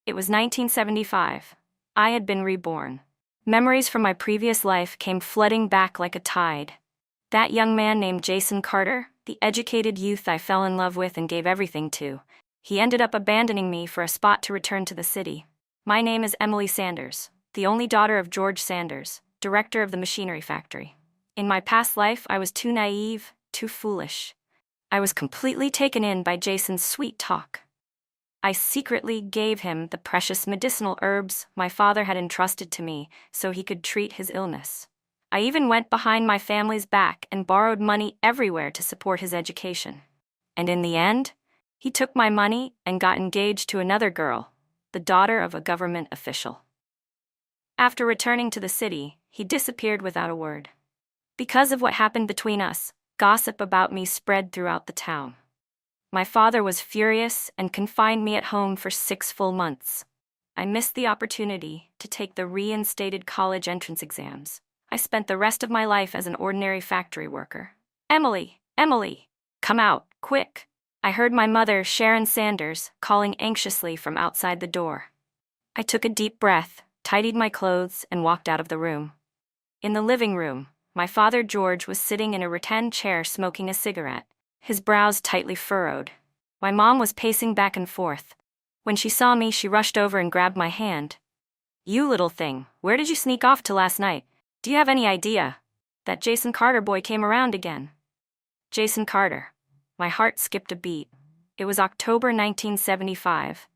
It was 1975. I had been reborn. Memories from my previous life came flooding back like a tide. That young man named Jason Carter, the educated youth I fell in love with and gave everything to, he ended up abandoning me for a spot to return to the city. My name is Emily Sanders, the only daughter of George Sanders, director of the machinery factory. In my past life, I was too naive, too foolish. I was completely taken in by Jason's sweet talk. I secretly gave him the precious medicinal herbs my father had entrusted to me so he could treat his illness. I even went behind my family's back and borrowed money everywhere to support his education. And in the end, he took my money and got engaged to another girl, the daughter of a government official. After returning to the city, he disappeared without a word. Because of what happened between us, gossip about me spread throughout the town. My father was furious and confined me at home for 6 full months. I missed the opportunity to take the reinstated college entrance exams. I spent the rest of my life as an ordinary factory worker. Emily, Emily, come out, quick. I heard my mother, Sharon Sanders, calling anxiously from outside the door. I took a deep breath, tidied my clothes, and walked out of the room. In the living room, my father George was sitting in a rattan chair smoking a cigarette, his brows tightly furrowed. My mom was pacing back and forth. When she saw me, she rushed over and grabbed my hand. "You little thing, where did you sneak off to last night? Do you have any idea? That Jason Carter boy came around again." Jason Carter. My heart skipped a beat. It was October 1975,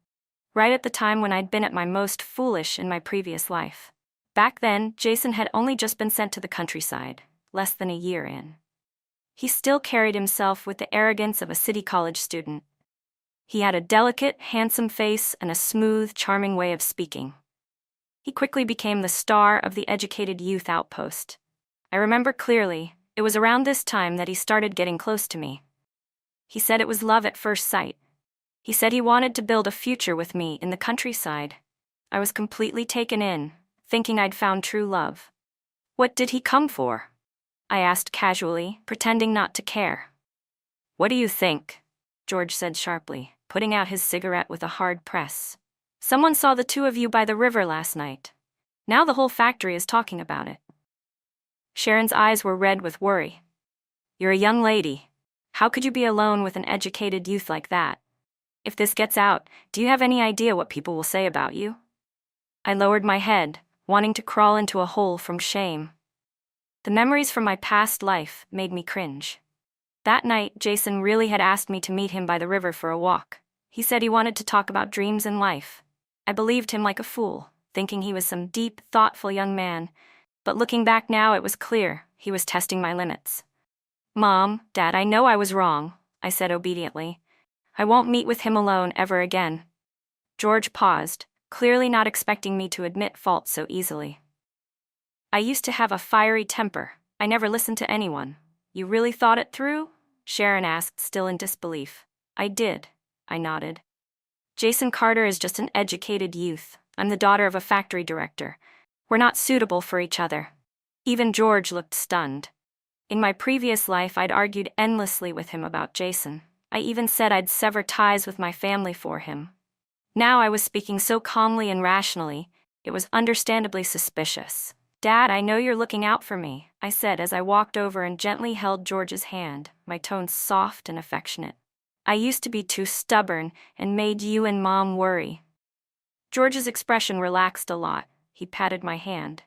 right at the time when I'd been at my most foolish in my previous life. Back then, Jason had only just been sent to the countryside, less than a year in. He still carried himself with the arrogance of a city college student. He had a delicate, handsome face and a smooth, charming way of speaking. He quickly became the star of the educated youth outpost. I remember clearly, it was around this time that he started getting close to me. He said it was love at first sight. He said he wanted to build a future with me in the countryside. I was completely taken in, thinking I'd found true love. "What did he come for?" I asked casually, pretending not to care. "What do you think?" George said sharply, putting out his cigarette with a hard press. "Someone saw the two of you by the river last night. Now the whole factory is talking about it." Sharon's eyes were red with worry. "You're a young lady. How could you be alone with an educated youth like that? If this gets out, do you have any idea what people will say about you?" I lowered my head, wanting to crawl into a hole from shame. The memories from my past life made me cringe. That night, Jason really had asked me to meet him by the river for a walk. He said he wanted to talk about dreams and life. I believed him like a fool, thinking he was some deep, thoughtful young man. But looking back now, it was clear he was testing my limits. "Mom, Dad, I know I was wrong," I said obediently. "I won't meet with him alone ever again." George paused, clearly not expecting me to admit fault so easily. "I used to have a fiery temper. I never listened to anyone." "You really thought it through?" Sharon asked, still in disbelief. "I did," I nodded. "Jason Carter is just an educated youth. I'm the daughter of a factory director. We're not suitable for each other." Even George looked stunned. In my previous life, I'd argued endlessly with him about Jason. I even said I'd sever ties with my family for him. Now I was speaking so calmly and rationally, it was understandably suspicious. "Dad, I know you're looking out for me," I said as I walked over and gently held George's hand, my tone soft and affectionate. "I used to be too stubborn and made you and Mom worry." George's expression relaxed a lot. He patted my hand.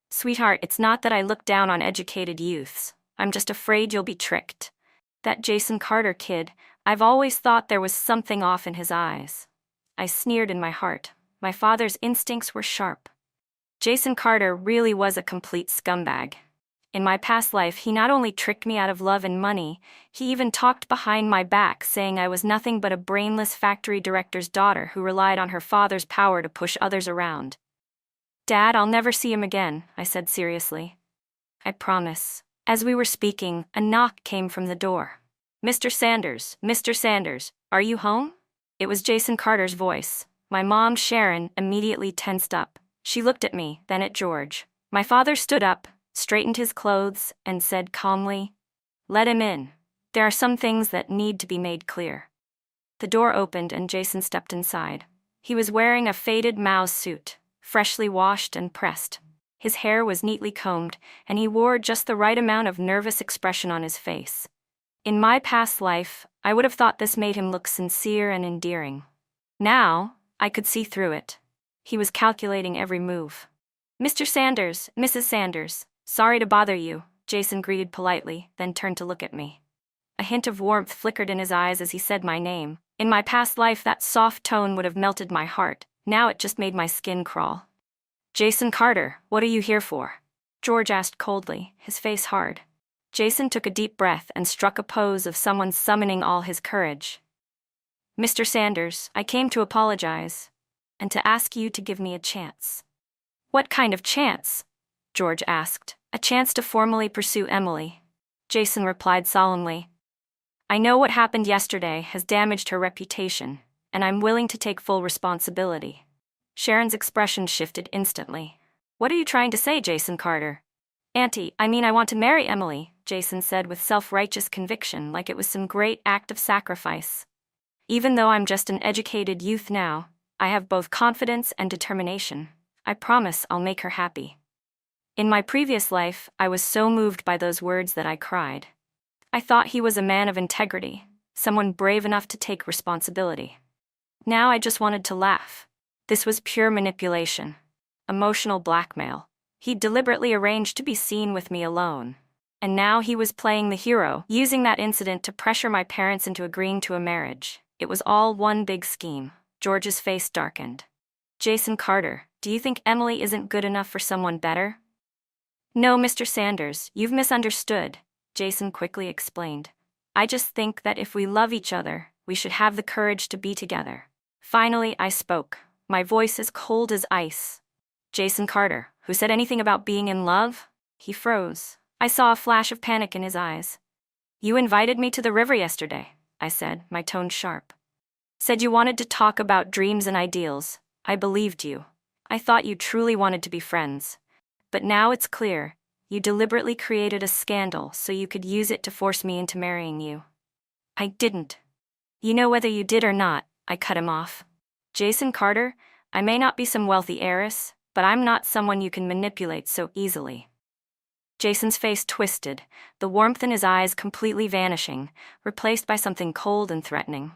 "Sweetheart, it's not that I look down on educated youths. I'm just afraid you'll be tricked. That Jason Carter kid, I've always thought there was something off in his eyes." I sneered in my heart. My father's instincts were sharp. Jason Carter really was a complete scumbag. In my past life, he not only tricked me out of love and money, he even talked behind my back, saying I was nothing but a brainless factory director's daughter who relied on her father's power to push others around. "Dad, I'll never see him again," I said seriously. "I promise." As we were speaking, a knock came from the door. Mr. Sanders, are you home?" It was Jason Carter's voice. My mom, Sharon, immediately tensed up. She looked at me, then at George. My father stood up, straightened his clothes, and said calmly, "Let him in. There are some things that need to be made clear." The door opened and Jason stepped inside. He was wearing a faded mouse suit, freshly washed and pressed. His hair was neatly combed, and he wore just the right amount of nervous expression on his face. In my past life, I would have thought this made him look sincere and endearing. Now, I could see through it. He was calculating every move. "Mr. Sanders, Mrs. Sanders, sorry to bother you," Jason greeted politely, then turned to look at me. A hint of warmth flickered in his eyes as he said my name. In my past life, that soft tone would have melted my heart. Now it just made my skin crawl. "Jason Carter, what are you here for?" George asked coldly, his face hard. Jason took a deep breath and struck a pose of someone summoning all his courage. "Mr. Sanders, I came to apologize, and to ask you to give me a chance." "What kind of chance?" George asked. "A chance to formally pursue Emily," Jason replied solemnly. "I know what happened yesterday has damaged her reputation, and I'm willing to take full responsibility." Sharon's expression shifted instantly. "What are you trying to say, Jason Carter?" "Auntie, I mean I want to marry Emily," Jason said with self-righteous conviction, like it was some great act of sacrifice. "Even though I'm just an educated youth now, I have both confidence and determination. I promise I'll make her happy." In my previous life, I was so moved by those words that I cried. I thought he was a man of integrity, someone brave enough to take responsibility. Now I just wanted to laugh. This was pure manipulation. Emotional blackmail. He'd deliberately arranged to be seen with me alone. And now he was playing the hero, using that incident to pressure my parents into agreeing to a marriage. It was all one big scheme. George's face darkened. "Jason Carter, do you think Emily isn't good enough for someone better?" "No, Mr. Sanders, you've misunderstood," Jason quickly explained. "I just think that if we love each other, we should have the courage to be together." Finally, I spoke, my voice as cold as ice. "Jason Carter, who said anything about being in love?" He froze. I saw a flash of panic in his eyes. "You invited me to the river yesterday," I said, my tone sharp. "Said you wanted to talk about dreams and ideals. I believed you. I thought you truly wanted to be friends. But now it's clear, you deliberately created a scandal so you could use it to force me into marrying you." "I didn't." "You know whether you did or not," I cut him off. "Jason Carter, I may not be some wealthy heiress, but I'm not someone you can manipulate so easily." Jason's face twisted, the warmth in his eyes completely vanishing, replaced by something cold and threatening.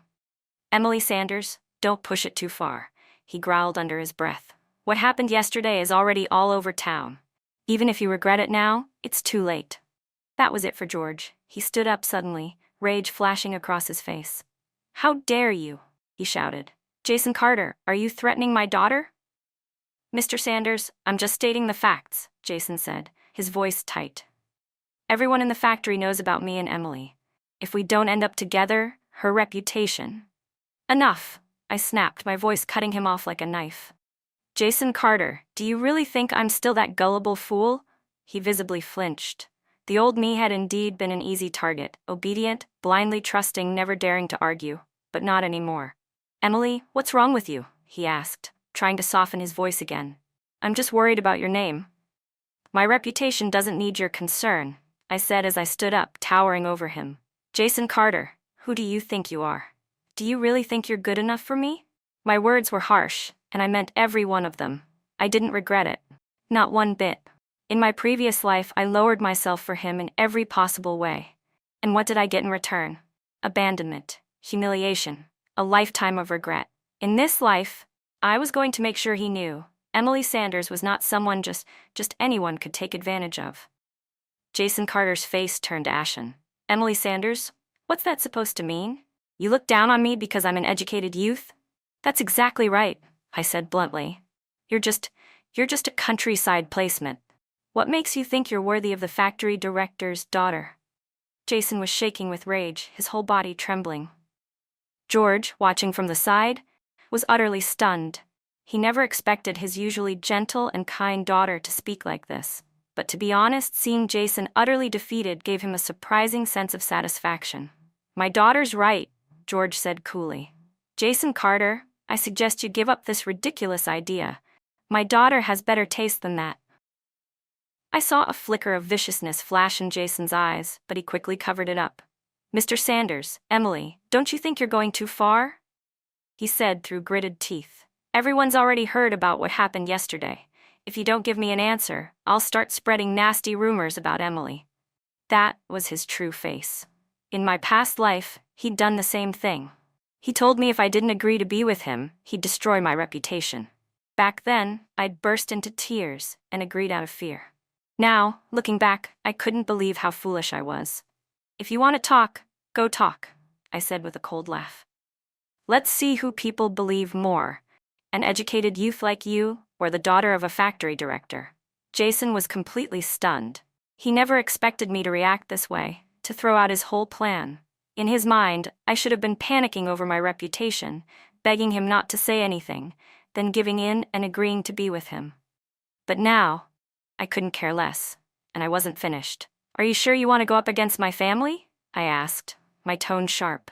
"Emily Sanders, don't push it too far," he growled under his breath. "What happened yesterday is already all over town. Even if you regret it now, it's too late." That was it for George. He stood up suddenly, rage flashing across his face. "How dare you?" he shouted. "Jason Carter, are you threatening my daughter?" "Mr. Sanders, I'm just stating the facts," Jason said, his voice tight. "Everyone in the factory knows about me and Emily. If we don't end up together, her reputation—" "Enough," I snapped, my voice cutting him off like a knife. "Jason Carter, do you really think I'm still that gullible fool?" He visibly flinched. The old me had indeed been an easy target, obedient, blindly trusting, never daring to argue, but not anymore. "Emily, what's wrong with you?" he asked, trying to soften his voice again. "I'm just worried about your name." "My reputation doesn't need your concern," I said as I stood up, towering over him. "Jason Carter, who do you think you are? Do you really think you're good enough for me?" My words were harsh, and I meant every one of them. I didn't regret it. Not one bit. In my previous life, I lowered myself for him in every possible way. And what did I get in return? Abandonment, humiliation, a lifetime of regret. In this life, I was going to make sure he knew Emily Sanders was not someone just anyone could take advantage of. Jason Carter's face turned ashen. "Emily Sanders? What's that supposed to mean? You look down on me because I'm an educated youth?" "That's exactly right," I said bluntly. You're just a countryside placement. What makes you think you're worthy of the factory director's daughter?" Jason was shaking with rage, his whole body trembling. George, watching from the side, was utterly stunned. He never expected his usually gentle and kind daughter to speak like this. But to be honest, seeing Jason utterly defeated gave him a surprising sense of satisfaction. "My daughter's right," George said coolly. "Jason Carter, I suggest you give up this ridiculous idea. My daughter has better taste than that." I saw a flicker of viciousness flash in Jason's eyes, but he quickly covered it up. "Mr. Sanders, Emily, don't you think you're going too far?" he said through gritted teeth. Everyone's already heard about what happened yesterday. If you don't give me an answer, I'll start spreading nasty rumors about Emily. That was his true face. In my past life, he'd done the same thing. He told me if I didn't agree to be with him, he'd destroy my reputation. Back then, I'd burst into tears and agreed out of fear. Now, looking back, I couldn't believe how foolish I was. If you want to talk, go talk, I said with a cold laugh. Let's see who people believe more, an educated youth like you or the daughter of a factory director. Jason was completely stunned. He never expected me to react this way, to throw out his whole plan. In his mind, I should have been panicking over my reputation, begging him not to say anything, then giving in and agreeing to be with him. But now, I couldn't care less, and I wasn't finished. Are you sure you want to go up against my family? I asked, my tone sharp.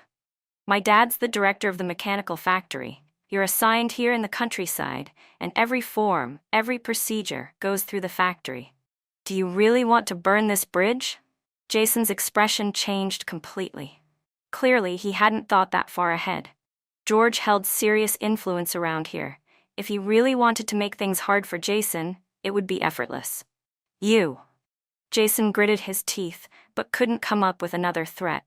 My dad's the director of the mechanical factory. You're assigned here in the countryside, and every form, every procedure goes through the factory. Do you really want to burn this bridge? Jason's expression changed completely. Clearly, he hadn't thought that far ahead. George held serious influence around here. If he really wanted to make things hard for Jason, it would be effortless. You. Jason gritted his teeth, but couldn't come up with another threat.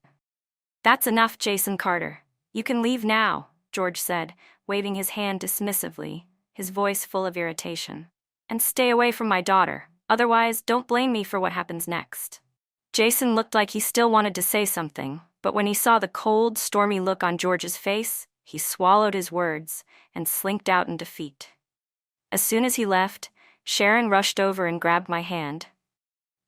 That's enough, Jason Carter. You can leave now, George said, waving his hand dismissively, his voice full of irritation. And stay away from my daughter. Otherwise, don't blame me for what happens next. Jason looked like he still wanted to say something, but when he saw the cold, stormy look on George's face, he swallowed his words and slinked out in defeat. As soon as he left, Sharon rushed over and grabbed my hand.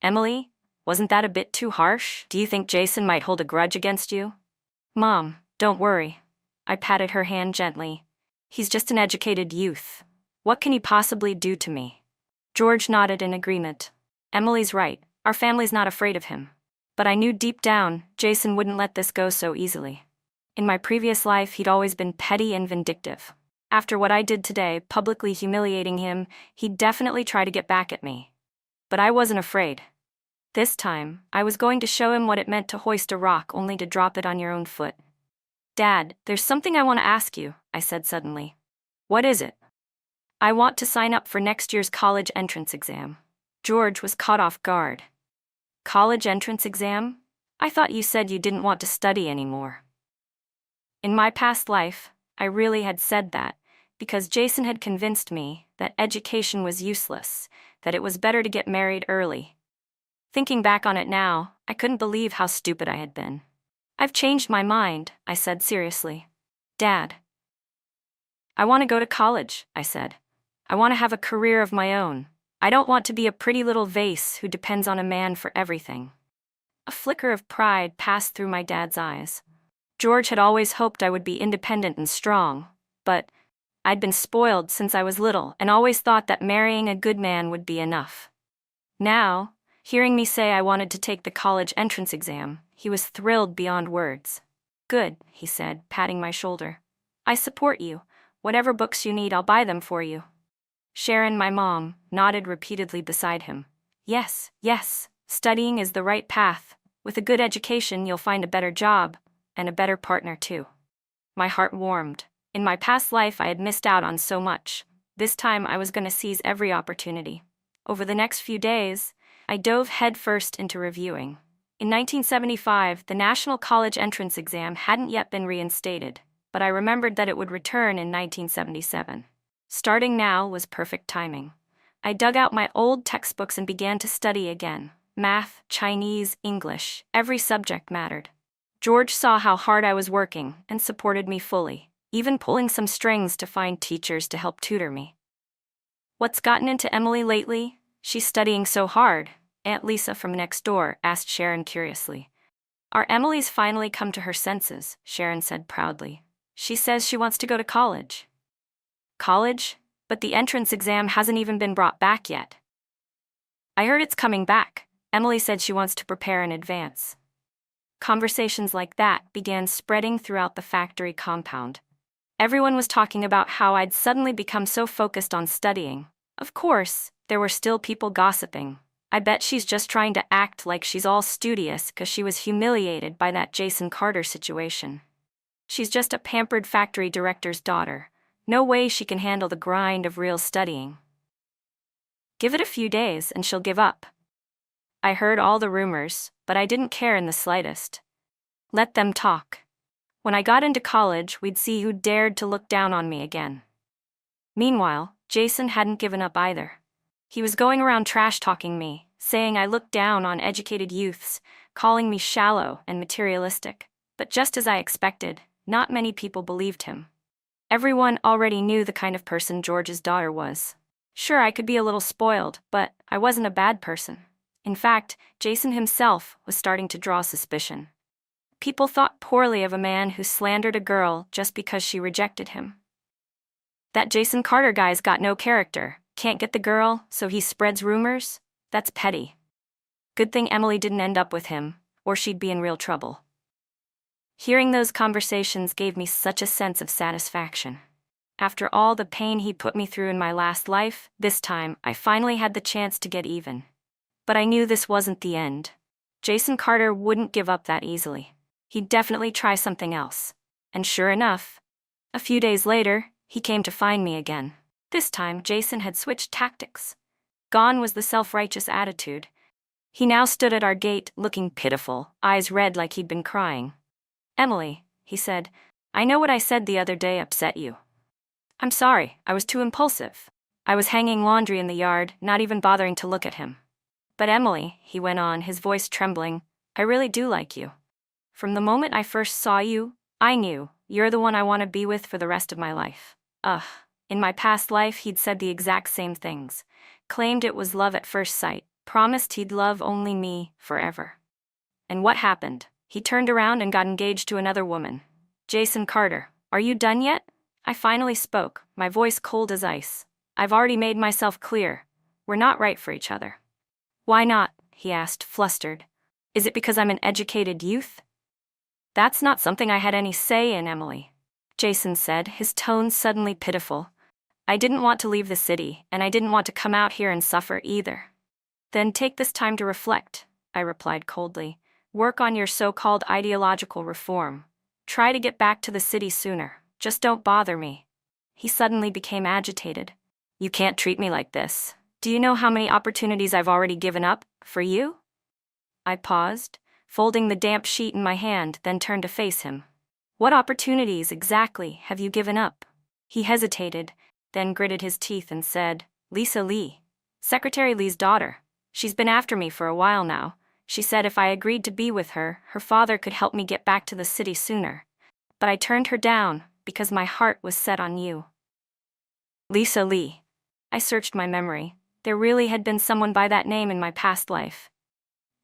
Emily, wasn't that a bit too harsh? Do you think Jason might hold a grudge against you? Mom, don't worry. I patted her hand gently. He's just an educated youth. What can he possibly do to me? George nodded in agreement. Emily's right. Our family's not afraid of him. But I knew deep down, Jason wouldn't let this go so easily. In my previous life, he'd always been petty and vindictive. After what I did today, publicly humiliating him, he'd definitely try to get back at me. But I wasn't afraid. This time, I was going to show him what it meant to hoist a rock only to drop it on your own foot. Dad, there's something I want to ask you, I said suddenly. What is it? I want to sign up for next year's college entrance exam. George was caught off guard. College entrance exam? I thought you said you didn't want to study anymore. In my past life, I really had said that, because Jason had convinced me that education was useless, that it was better to get married early. Thinking back on it now, I couldn't believe how stupid I had been. I've changed my mind, I said seriously. Dad. I want to go to college, I said. I want to have a career of my own. I don't want to be a pretty little vase who depends on a man for everything. A flicker of pride passed through my dad's eyes. George had always hoped I would be independent and strong, but I'd been spoiled since I was little and always thought that marrying a good man would be enough. Now, hearing me say I wanted to take the college entrance exam, he was thrilled beyond words. Good, he said, patting my shoulder. I support you. Whatever books you need, I'll buy them for you. Sharon, my mom, nodded repeatedly beside him. Yes, yes, studying is the right path. With a good education, you'll find a better job, and a better partner too. My heart warmed. In my past life, I had missed out on so much. This time, I was going to seize every opportunity. Over the next few days, I dove headfirst into reviewing. In 1975, the National College Entrance Exam hadn't yet been reinstated, but I remembered that it would return in 1977. Starting now was perfect timing. I dug out my old textbooks and began to study again. Math, Chinese, English, every subject mattered. George saw how hard I was working and supported me fully, even pulling some strings to find teachers to help tutor me. What's gotten into Emily lately? She's studying so hard, Aunt Lisa from next door asked Sharon curiously. Our Emily's finally come to her senses, Sharon said proudly. She says she wants to go to college. College? But the entrance exam hasn't even been brought back yet. I heard it's coming back. Emily said she wants to prepare in advance. Conversations like that began spreading throughout the factory compound. Everyone was talking about how I'd suddenly become so focused on studying. Of course, there were still people gossiping. I bet she's just trying to act like she's all studious because she was humiliated by that Jason Carter situation. She's just a pampered factory director's daughter. No way she can handle the grind of real studying. Give it a few days and she'll give up. I heard all the rumors, but I didn't care in the slightest. Let them talk. When I got into college, we'd see who dared to look down on me again. Meanwhile, Jason hadn't given up either. He was going around trash-talking me, saying I looked down on educated youths, calling me shallow and materialistic. But just as I expected, not many people believed him. Everyone already knew the kind of person George's daughter was. Sure, I could be a little spoiled, but I wasn't a bad person. In fact, Jason himself was starting to draw suspicion. People thought poorly of a man who slandered a girl just because she rejected him. That Jason Carter guy's got no character, can't get the girl, so he spreads rumors? That's petty. Good thing Emily didn't end up with him, or she'd be in real trouble. Hearing those conversations gave me such a sense of satisfaction. After all the pain he put me through in my last life, this time I finally had the chance to get even. But I knew this wasn't the end. Jason Carter wouldn't give up that easily. He'd definitely try something else. And sure enough, a few days later, he came to find me again. This time, Jason had switched tactics. Gone was the self-righteous attitude. He now stood at our gate, looking pitiful, eyes red like he'd been crying. "Emily," he said, "I know what I said the other day upset you. I'm sorry, I was too impulsive. I was hanging laundry in the yard, not even bothering to look at him. But Emily," he went on, his voice trembling, "I really do like you. From the moment I first saw you, I knew, you're the one I want to be with for the rest of my life." In my past life he'd said the exact same things. Claimed it was love at first sight, promised he'd love only me forever. And what happened? He turned around and got engaged to another woman. "Jason Carter, are you done yet?" I finally spoke, my voice cold as ice. "I've already made myself clear. We're not right for each other." "Why not?" he asked, flustered. "Is it because I'm an educated youth?" "That's not something I had any say in, Emily," Jason said, his tone suddenly pitiful. "I didn't want to leave the city, and I didn't want to come out here and suffer either." "Then take this time to reflect," I replied coldly. "Work on your so-called ideological reform. Try to get back to the city sooner. Just don't bother me." He suddenly became agitated. "You can't treat me like this. Do you know how many opportunities I've already given up, for you?" I paused, folding the damp sheet in my hand, then turned to face him. "What opportunities exactly have you given up?" He hesitated, then gritted his teeth and said, "Lisa Lee. Secretary Lee's daughter. She's been after me for a while now. She said if I agreed to be with her, her father could help me get back to the city sooner. But I turned her down, because my heart was set on you." Lisa Lee. I searched my memory. There really had been someone by that name in my past life.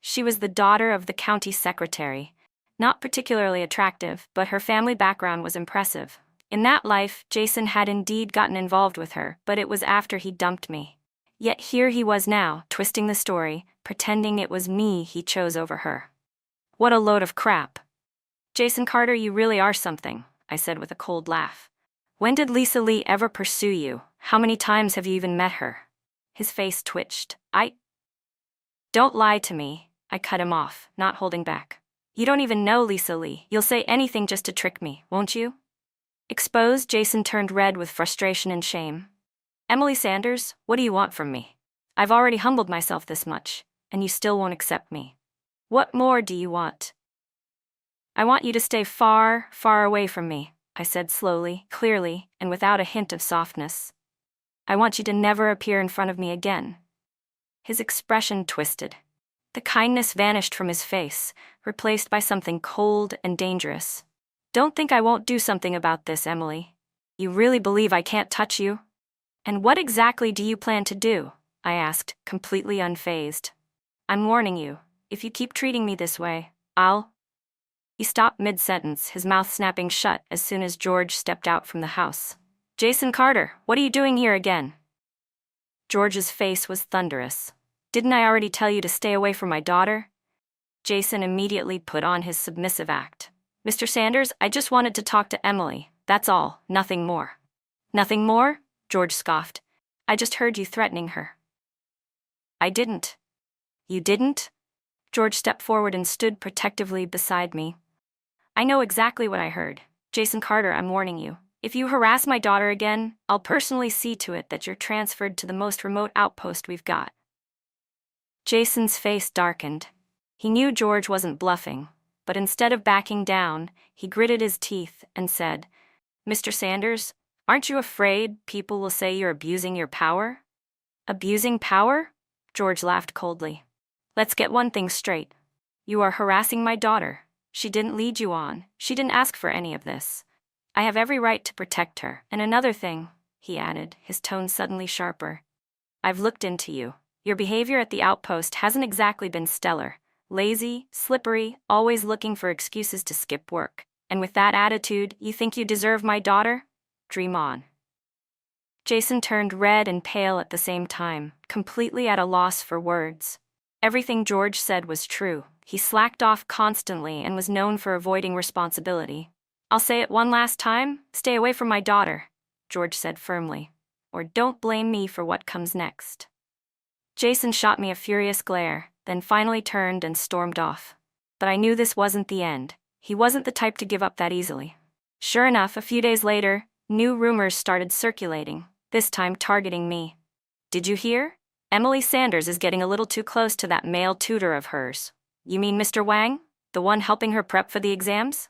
She was the daughter of the county secretary. Not particularly attractive, but her family background was impressive. In that life, Jason had indeed gotten involved with her, but it was after he dumped me. Yet here he was now, twisting the story, pretending it was me he chose over her. What a load of crap. "Jason Carter, you really are something," I said with a cold laugh. "When did Lisa Lee ever pursue you? How many times have you even met her?" His face twitched. "Don't lie to me," I cut him off, not holding back. "You don't even know Lisa Lee. You'll say anything just to trick me, won't you?" Exposed, Jason turned red with frustration and shame. "Emily Sanders, what do you want from me? I've already humbled myself this much, and you still won't accept me. What more do you want?" "I want you to stay far, far away from me," I said slowly, clearly, and without a hint of softness. "I want you to never appear in front of me again." His expression twisted. The kindness vanished from his face, replaced by something cold and dangerous. "Don't think I won't do something about this, Emily. You really believe I can't touch you?" "And what exactly do you plan to do?" I asked, completely unfazed. "I'm warning you, if you keep treating me this way, I'll..." He stopped mid-sentence, his mouth snapping shut as soon as George stepped out from the house. "Jason Carter, what are you doing here again?" George's face was thunderous. "Didn't I already tell you to stay away from my daughter?" Jason immediately put on his submissive act. "Mr. Sanders, I just wanted to talk to Emily, that's all, nothing more." "Nothing more?" George scoffed. "I just heard you threatening her." "I didn't." "You didn't?" George stepped forward and stood protectively beside me. "I know exactly what I heard. Jason Carter, I'm warning you. If you harass my daughter again, I'll personally see to it that you're transferred to the most remote outpost we've got." Jason's face darkened. He knew George wasn't bluffing, but instead of backing down, he gritted his teeth and said, "Mr. Sanders, aren't you afraid people will say you're abusing your power?" "Abusing power?" George laughed coldly. "Let's get one thing straight. You are harassing my daughter. She didn't lead you on. She didn't ask for any of this. I have every right to protect her. And another thing," he added, his tone suddenly sharper. "I've looked into you. Your behavior at the outpost hasn't exactly been stellar. Lazy, slippery, always looking for excuses to skip work. And with that attitude, you think you deserve my daughter? Dream on." Jason turned red and pale at the same time, completely at a loss for words. Everything George said was true. He slacked off constantly and was known for avoiding responsibility. "I'll say it one last time, stay away from my daughter," George said firmly. "Or don't blame me for what comes next." Jason shot me a furious glare, then finally turned and stormed off. But I knew this wasn't the end. He wasn't the type to give up that easily. Sure enough, a few days later, new rumors started circulating, this time targeting me. "Did you hear? Emily Sanders is getting a little too close to that male tutor of hers." "You mean Mr. Wang? The one helping her prep for the exams?"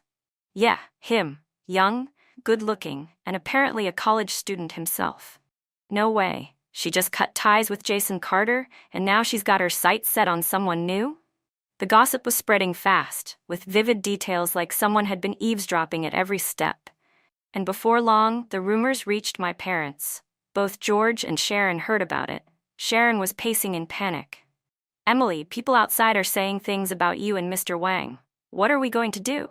"Yeah, him. Young, good-looking, and apparently a college student himself." "No way. She just cut ties with Jason Carter, and now she's got her sights set on someone new?" The gossip was spreading fast, with vivid details like someone had been eavesdropping at every step. And before long, the rumors reached my parents. Both George and Sharon heard about it. Sharon was pacing in panic. "Emily, people outside are saying things about you and Mr. Wang. What are we going to do?"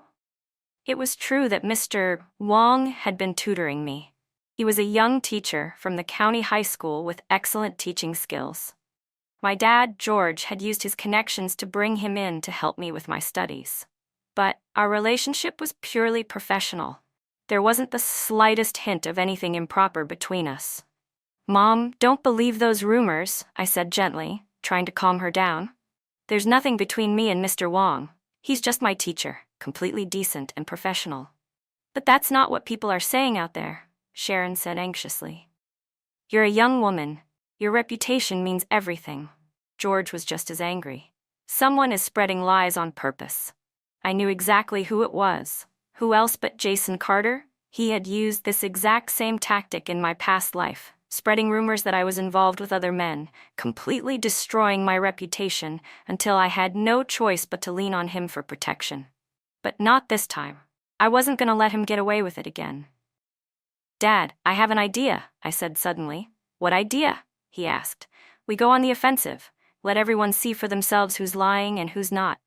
It was true that Mr. Wang had been tutoring me. He was a young teacher from the county high school with excellent teaching skills. My dad, George, had used his connections to bring him in to help me with my studies. But our relationship was purely professional. There wasn't the slightest hint of anything improper between us. "Mom, don't believe those rumors," I said gently, trying to calm her down. "There's nothing between me and Mr. Wang. He's just my teacher, completely decent and professional." "But that's not what people are saying out there," Sharon said anxiously. "You're a young woman. Your reputation means everything." George was just as angry. "Someone is spreading lies on purpose." I knew exactly who it was. Who else but Jason Carter? He had used this exact same tactic in my past life, spreading rumors that I was involved with other men, completely destroying my reputation until I had no choice but to lean on him for protection. But not this time. I wasn't going to let him get away with it again. "Dad, I have an idea," I said suddenly. "What idea?" he asked. "We go on the offensive. Let everyone see for themselves who's lying and who's not."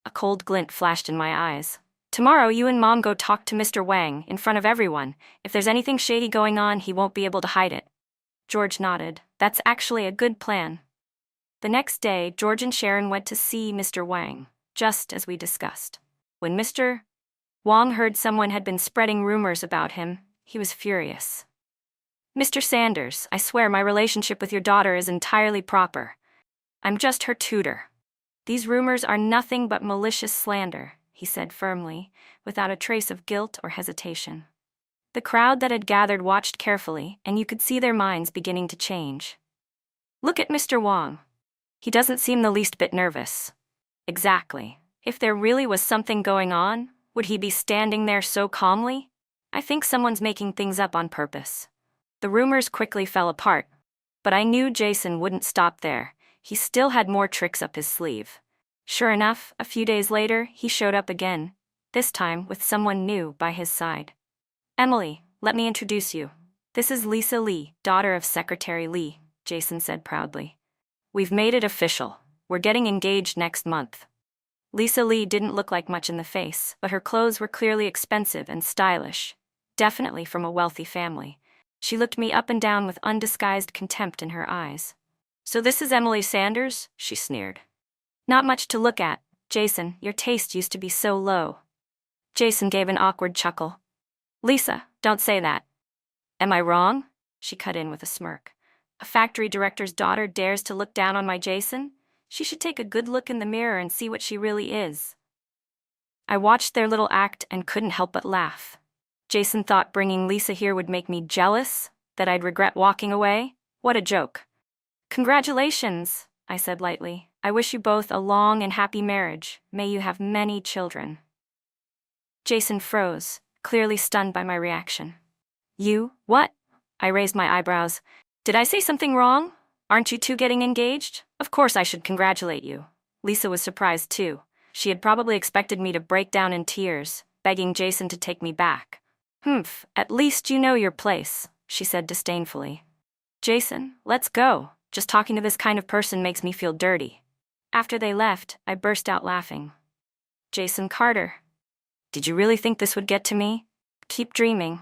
A cold glint flashed in my eyes. "Tomorrow you and Mom go talk to Mr. Wang in front of everyone. If there's anything shady going on, he won't be able to hide it." George nodded. "That's actually a good plan." The next day, George and Sharon went to see Mr. Wang, just as we discussed. When Mr. Wang heard someone had been spreading rumors about him, he was furious. "Mr. Sanders, I swear my relationship with your daughter is entirely proper. I'm just her tutor. These rumors are nothing but malicious slander," he said firmly, without a trace of guilt or hesitation. The crowd that had gathered watched carefully, and you could see their minds beginning to change. "Look at Mr. Wang. He doesn't seem the least bit nervous." Exactly. If there really was something going on, would he be standing there so calmly? I think someone's making things up on purpose. The rumors quickly fell apart, but I knew Jason wouldn't stop there. He still had more tricks up his sleeve. Sure enough, a few days later, he showed up again, this time with someone new by his side. "Emily, let me introduce you. This is Lisa Lee, daughter of Secretary Lee," Jason said proudly. "We've made it official. We're getting engaged next month." Lisa Lee didn't look like much in the face, but her clothes were clearly expensive and stylish, definitely from a wealthy family. She looked me up and down with undisguised contempt in her eyes. "So this is Emily Sanders?" she sneered. "Not much to look at, Jason. Your taste used to be so low." Jason gave an awkward chuckle. "Lisa, don't say that." "Am I wrong?" she cut in with a smirk. "A factory director's daughter dares to look down on my Jason? She should take a good look in the mirror and see what she really is." I watched their little act and couldn't help but laugh. Jason thought bringing Lisa here would make me jealous, that I'd regret walking away? What a joke. Congratulations, I said lightly. I wish you both a long and happy marriage. May you have many children. Jason froze, clearly stunned by my reaction. You? What? I raised my eyebrows. Did I say something wrong? Aren't you two getting engaged? Of course I should congratulate you. Lisa was surprised too. She had probably expected me to break down in tears, begging Jason to take me back. Humph, at least you know your place, she said disdainfully. Jason, let's go. Just talking to this kind of person makes me feel dirty. After they left, I burst out laughing. Jason Carter. Did you really think this would get to me? Keep dreaming.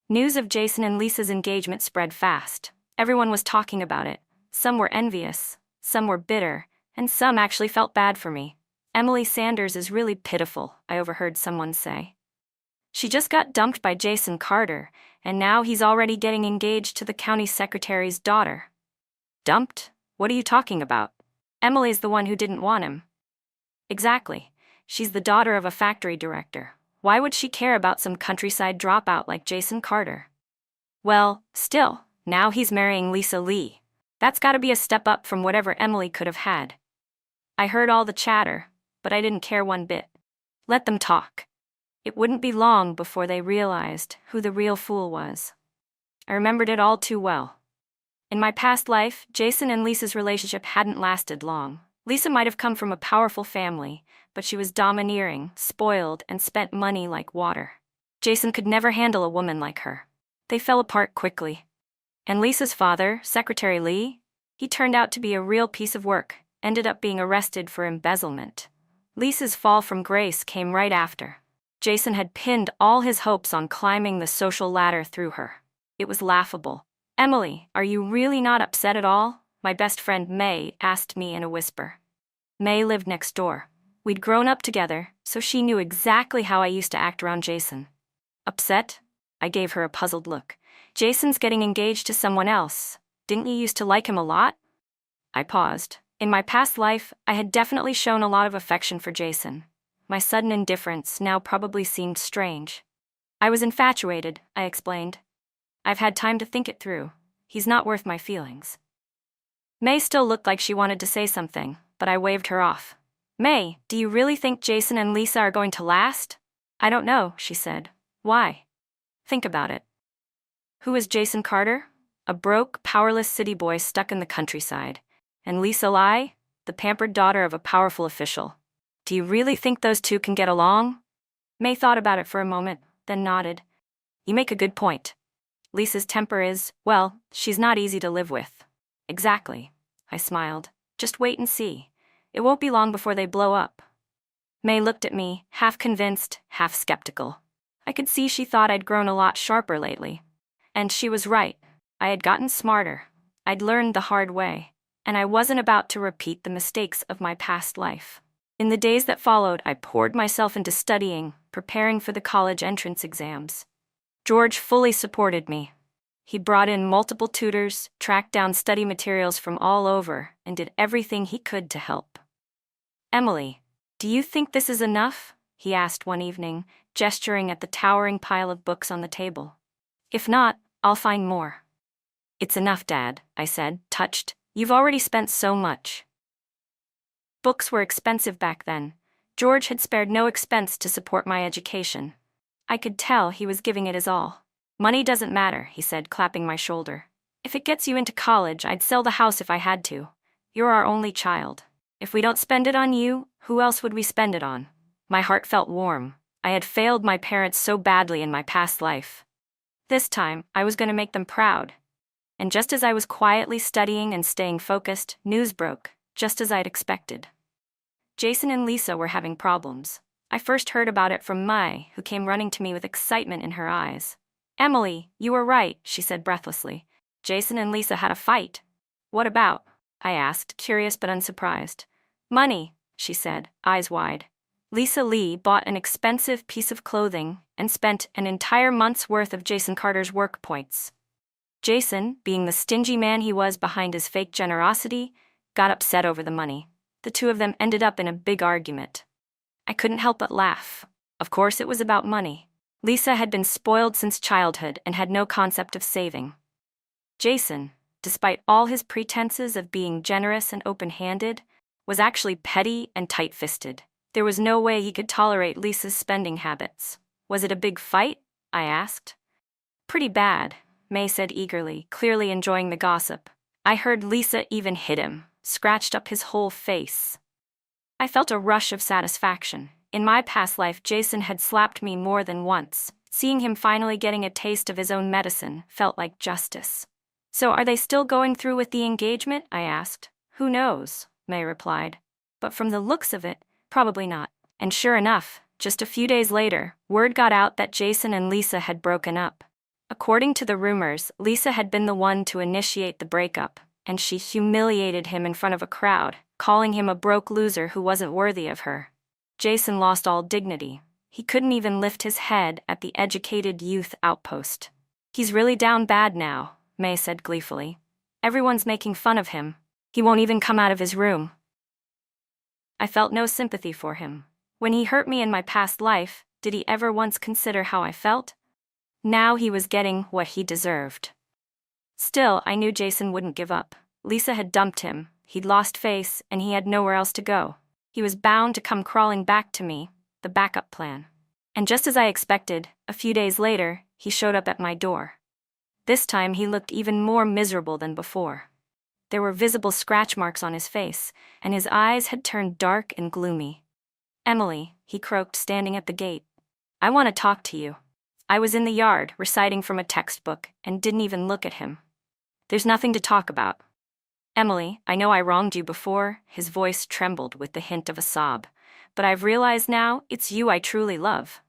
News of Jason and Lisa's engagement spread fast. Everyone was talking about it. Some were envious, some were bitter, and some actually felt bad for me. Emily Sanders is really pitiful, I overheard someone say. She just got dumped by Jason Carter, and now he's already getting engaged to the county secretary's daughter. Dumped? What are you talking about? Emily's the one who didn't want him. Exactly. She's the daughter of a factory director. Why would she care about some countryside dropout like Jason Carter? Well, still, now he's marrying Lisa Lee. That's gotta be a step up from whatever Emily could have had. I heard all the chatter, but I didn't care one bit. Let them talk. It wouldn't be long before they realized who the real fool was. I remembered it all too well. In my past life, Jason and Lisa's relationship hadn't lasted long. Lisa might have come from a powerful family, but she was domineering, spoiled, and spent money like water. Jason could never handle a woman like her. They fell apart quickly. And Lisa's father, Secretary Lee, he turned out to be a real piece of work, ended up being arrested for embezzlement. Lisa's fall from grace came right after. Jason had pinned all his hopes on climbing the social ladder through her. It was laughable. Emily, are you really not upset at all? My best friend May asked me in a whisper. May lived next door. We'd grown up together, so she knew exactly how I used to act around Jason. Upset? I gave her a puzzled look. Jason's getting engaged to someone else. Didn't you used to like him a lot? I paused. In my past life, I had definitely shown a lot of affection for Jason. My sudden indifference now probably seemed strange. I was infatuated, I explained. I've had time to think it through. He's not worth my feelings. May still looked like she wanted to say something, but I waved her off. May, do you really think Jason and Lisa are going to last? I don't know, she said. Why? Think about it. Who is Jason Carter? A broke, powerless city boy stuck in the countryside. And Lisa Lee, the pampered daughter of a powerful official. Do you really think those two can get along? May thought about it for a moment, then nodded. You make a good point. Lisa's temper is, well, she's not easy to live with. Exactly, I smiled. Just wait and see. It won't be long before they blow up. May looked at me, half convinced, half skeptical. I could see she thought I'd grown a lot sharper lately. And she was right. I had gotten smarter. I'd learned the hard way, and I wasn't about to repeat the mistakes of my past life. In the days that followed, I poured myself into studying, preparing for the college entrance exams. George fully supported me. He brought in multiple tutors, tracked down study materials from all over, and did everything he could to help. Emily, do you think this is enough? He asked one evening, gesturing at the towering pile of books on the table. If not, I'll find more. It's enough, Dad, I said, touched. You've already spent so much. Books were expensive back then. George had spared no expense to support my education. I could tell he was giving it his all. Money doesn't matter, he said, clapping my shoulder. If it gets you into college, I'd sell the house if I had to. You're our only child. If we don't spend it on you, who else would we spend it on? My heart felt warm. I had failed my parents so badly in my past life. This time, I was going to make them proud. And just as I was quietly studying and staying focused, news broke, just as I'd expected. Jason and Lisa were having problems. I first heard about it from Mai, who came running to me with excitement in her eyes. Emily, you were right, she said breathlessly. Jason and Lisa had a fight. What about? I asked, curious but unsurprised. Money, she said, eyes wide. Lisa Lee bought an expensive piece of clothing and spent an entire month's worth of Jason Carter's work points. Jason, being the stingy man he was behind his fake generosity, got upset over the money. The two of them ended up in a big argument. I couldn't help but laugh. Of course it was about money. Lisa had been spoiled since childhood and had no concept of saving. Jason, despite all his pretenses of being generous and open-handed, was actually petty and tight-fisted. There was no way he could tolerate Lisa's spending habits. Was it a big fight? I asked. Pretty bad, May said eagerly, clearly enjoying the gossip. I heard Lisa even hit him, scratched up his whole face. I felt a rush of satisfaction. In my past life, Jason had slapped me more than once. Seeing him finally getting a taste of his own medicine felt like justice. So are they still going through with the engagement? I asked. Who knows, May replied. But from the looks of it, probably not. And sure enough, just a few days later, word got out that Jason and Lisa had broken up. According to the rumors, Lisa had been the one to initiate the breakup, and she humiliated him in front of a crowd, calling him a broke loser who wasn't worthy of her. Jason lost all dignity. He couldn't even lift his head at the educated youth outpost. He's really down bad now, May said gleefully. Everyone's making fun of him. He won't even come out of his room. I felt no sympathy for him. When he hurt me in my past life, did he ever once consider how I felt? Now he was getting what he deserved. Still, I knew Jason wouldn't give up. Lisa had dumped him, he'd lost face, and he had nowhere else to go. He was bound to come crawling back to me, the backup plan. And just as I expected, a few days later, he showed up at my door. This time he looked even more miserable than before. There were visible scratch marks on his face, and his eyes had turned dark and gloomy. Emily, he croaked, standing at the gate. I want to talk to you. I was in the yard, reciting from a textbook, and didn't even look at him. There's nothing to talk about. Emily, I know I wronged you before, his voice trembled with the hint of a sob, but I've realized now it's you I truly love.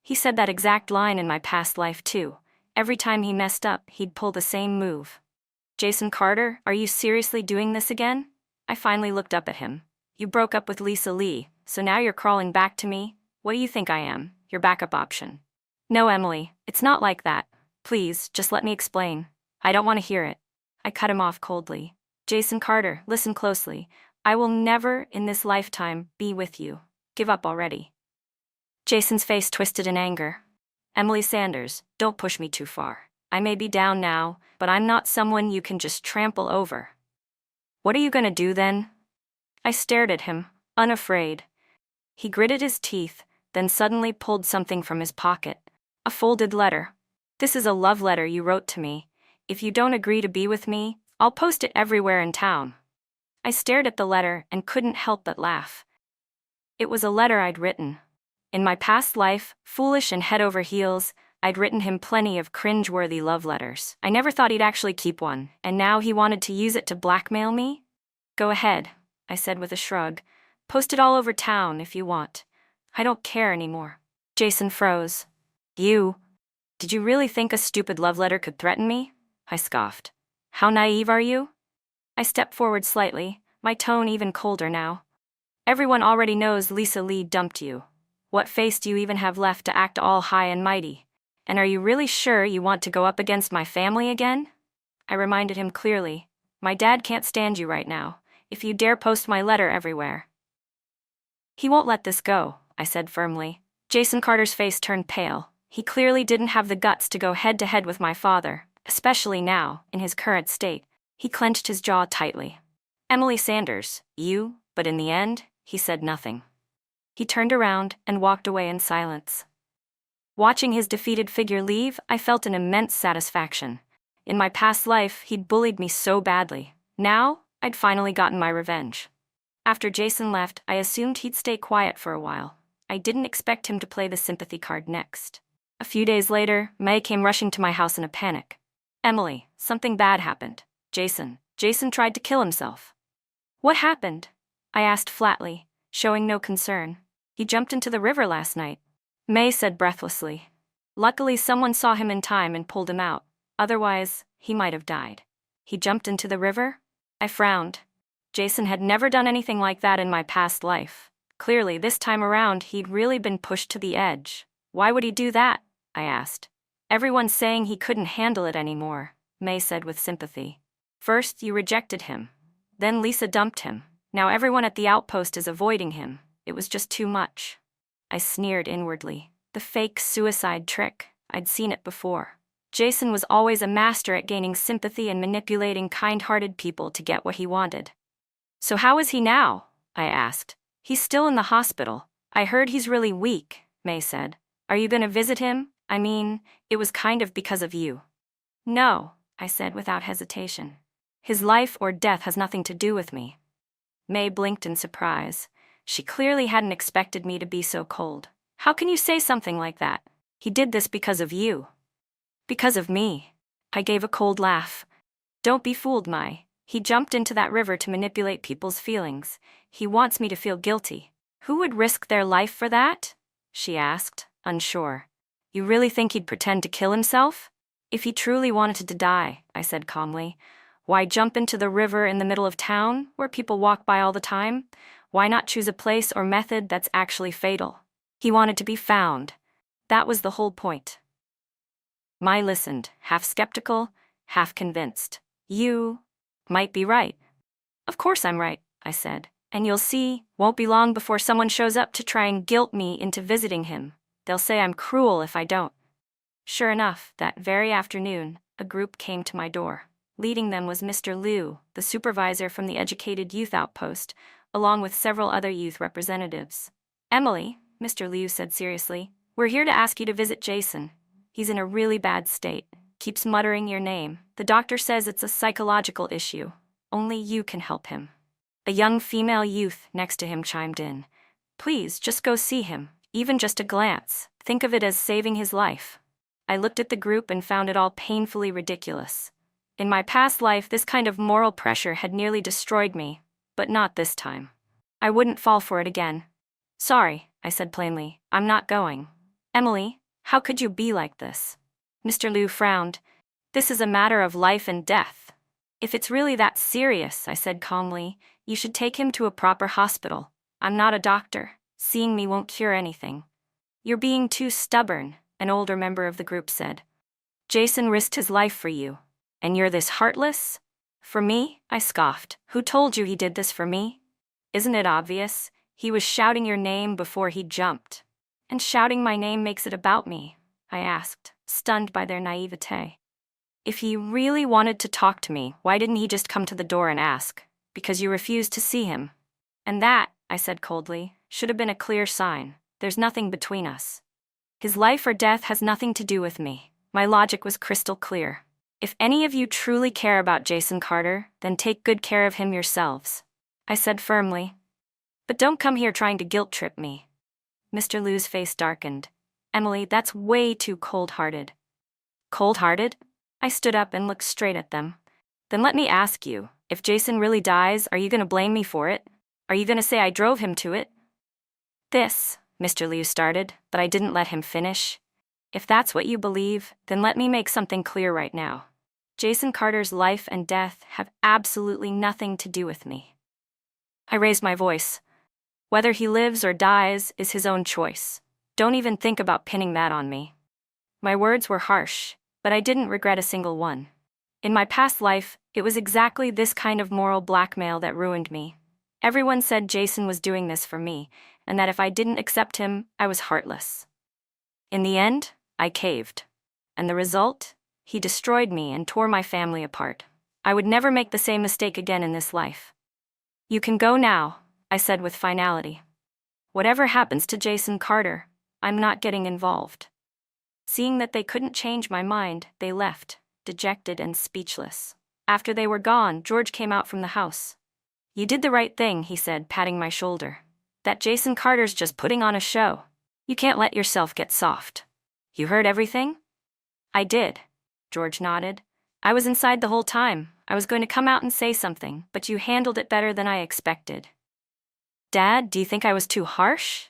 He said that exact line in my past life too. Every time he messed up, he'd pull the same move. Jason Carter, are you seriously doing this again? I finally looked up at him. You broke up with Lisa Lee, so now you're crawling back to me? What do you think I am, your backup option? No, Emily, it's not like that. Please, just let me explain. I don't want to hear it. I cut him off coldly. Jason Carter, listen closely. I will never, in this lifetime, be with you. Give up already. Jason's face twisted in anger. Emily Sanders, don't push me too far. I may be down now, but I'm not someone you can just trample over. What are you gonna do then? I stared at him, unafraid. He gritted his teeth, then suddenly pulled something from his pocket. A folded letter. This is a love letter you wrote to me. If you don't agree to be with me, I'll post it everywhere in town. I stared at the letter and couldn't help but laugh. It was a letter I'd written. In my past life, foolish and head over heels, I'd written him plenty of cringe-worthy love letters. I never thought he'd actually keep one, and now he wanted to use it to blackmail me? Go ahead, I said with a shrug. Post it all over town if you want. I don't care anymore. Jason froze. Did you really think a stupid love letter could threaten me? I scoffed. How naive are you? I stepped forward slightly, my tone even colder now. Everyone already knows Lisa Lee dumped you. What face do you even have left to act all high and mighty? And are you really sure you want to go up against my family again? I reminded him clearly. My dad can't stand you right now, if you dare post my letter everywhere. He won't let this go, I said firmly. Jason Carter's face turned pale. He clearly didn't have the guts to go head-to-head with my father, especially now, in his current state. He clenched his jaw tightly. Emily Sanders, but in the end, he said nothing. He turned around and walked away in silence. Watching his defeated figure leave, I felt an immense satisfaction. In my past life, he'd bullied me so badly. Now, I'd finally gotten my revenge. After Jason left, I assumed he'd stay quiet for a while. I didn't expect him to play the sympathy card next. A few days later, May came rushing to my house in a panic. Emily, something bad happened. Jason tried to kill himself. What happened? I asked flatly, showing no concern. He jumped into the river last night. May said breathlessly. Luckily, someone saw him in time and pulled him out. Otherwise, he might have died. He jumped into the river? I frowned. Jason had never done anything like that in my past life. Clearly, this time around, he'd really been pushed to the edge. Why would he do that? I asked. Everyone's saying he couldn't handle it anymore, May said with sympathy. First, you rejected him. Then Lisa dumped him. Now everyone at the outpost is avoiding him. It was just too much. I sneered inwardly. The fake suicide trick. I'd seen it before. Jason was always a master at gaining sympathy and manipulating kind-hearted people to get what he wanted. So how is he now? I asked. He's still in the hospital. I heard he's really weak, May said. Are you going to visit him? I mean, it was kind of because of you. No, I said without hesitation. His life or death has nothing to do with me. May blinked in surprise. She clearly hadn't expected me to be so cold. How can you say something like that? He did this because of you. Because of me. I gave a cold laugh. Don't be fooled, Mai. He jumped into that river to manipulate people's feelings. He wants me to feel guilty. Who would risk their life for that? She asked, unsure. You really think he'd pretend to kill himself? If he truly wanted to die, I said calmly, why jump into the river in the middle of town, where people walk by all the time? Why not choose a place or method that's actually fatal? He wanted to be found. That was the whole point. Mai listened, half skeptical, half convinced. You might be right. Of course I'm right, I said. And you'll see, won't be long before someone shows up to try and guilt me into visiting him. They'll say I'm cruel if I don't. Sure enough, that very afternoon, a group came to my door. Leading them was Mr. Liu, the supervisor from the Educated Youth Outpost, along with several other youth representatives. Emily, Mr. Liu said seriously, we're here to ask you to visit Jason. He's in a really bad state. Keeps muttering your name. The doctor says it's a psychological issue. Only you can help him. A young female youth next to him chimed in. Please, just go see him. Even just a glance. Think of it as saving his life. I looked at the group and found it all painfully ridiculous. In my past life, this kind of moral pressure had nearly destroyed me, but not this time. I wouldn't fall for it again. Sorry, I said plainly. I'm not going. Emily, how could you be like this? Mr. Liu frowned. This is a matter of life and death. If it's really that serious, I said calmly, you should take him to a proper hospital. I'm not a doctor. Seeing me won't cure anything. You're being too stubborn, an older member of the group said. Jason risked his life for you. And you're this heartless? For me? I scoffed. Who told you he did this for me? Isn't it obvious? He was shouting your name before he jumped. And shouting my name makes it about me, I asked, stunned by their naivete. If he really wanted to talk to me, why didn't he just come to the door and ask? Because you refused to see him. And that, I said coldly, should have been a clear sign. There's nothing between us. His life or death has nothing to do with me. My logic was crystal clear. If any of you truly care about Jason Carter, then take good care of him yourselves, I said firmly. But don't come here trying to guilt-trip me. Mr. Liu's face darkened. Emily, that's way too cold-hearted. Cold-hearted? I stood up and looked straight at them. Then let me ask you, if Jason really dies, are you going to blame me for it? Are you going to say I drove him to it? Mr. Liu started, but I didn't let him finish. If that's what you believe, then let me make something clear right now. Jason Carter's life and death have absolutely nothing to do with me. I raised my voice. Whether he lives or dies is his own choice. Don't even think about pinning that on me. My words were harsh, but I didn't regret a single one. In my past life, it was exactly this kind of moral blackmail that ruined me. Everyone said Jason was doing this for me, and that if I didn't accept him, I was heartless. In the end, I caved. And the result? He destroyed me and tore my family apart. I would never make the same mistake again in this life. You can go now, I said with finality. Whatever happens to Jason Carter, I'm not getting involved. Seeing that they couldn't change my mind, they left, dejected and speechless. After they were gone, George came out from the house. You did the right thing, he said, patting my shoulder. That Jason Carter's just putting on a show. You can't let yourself get soft. You heard everything? I did, George nodded. I was inside the whole time. I was going to come out and say something, but you handled it better than I expected. Dad, do you think I was too harsh?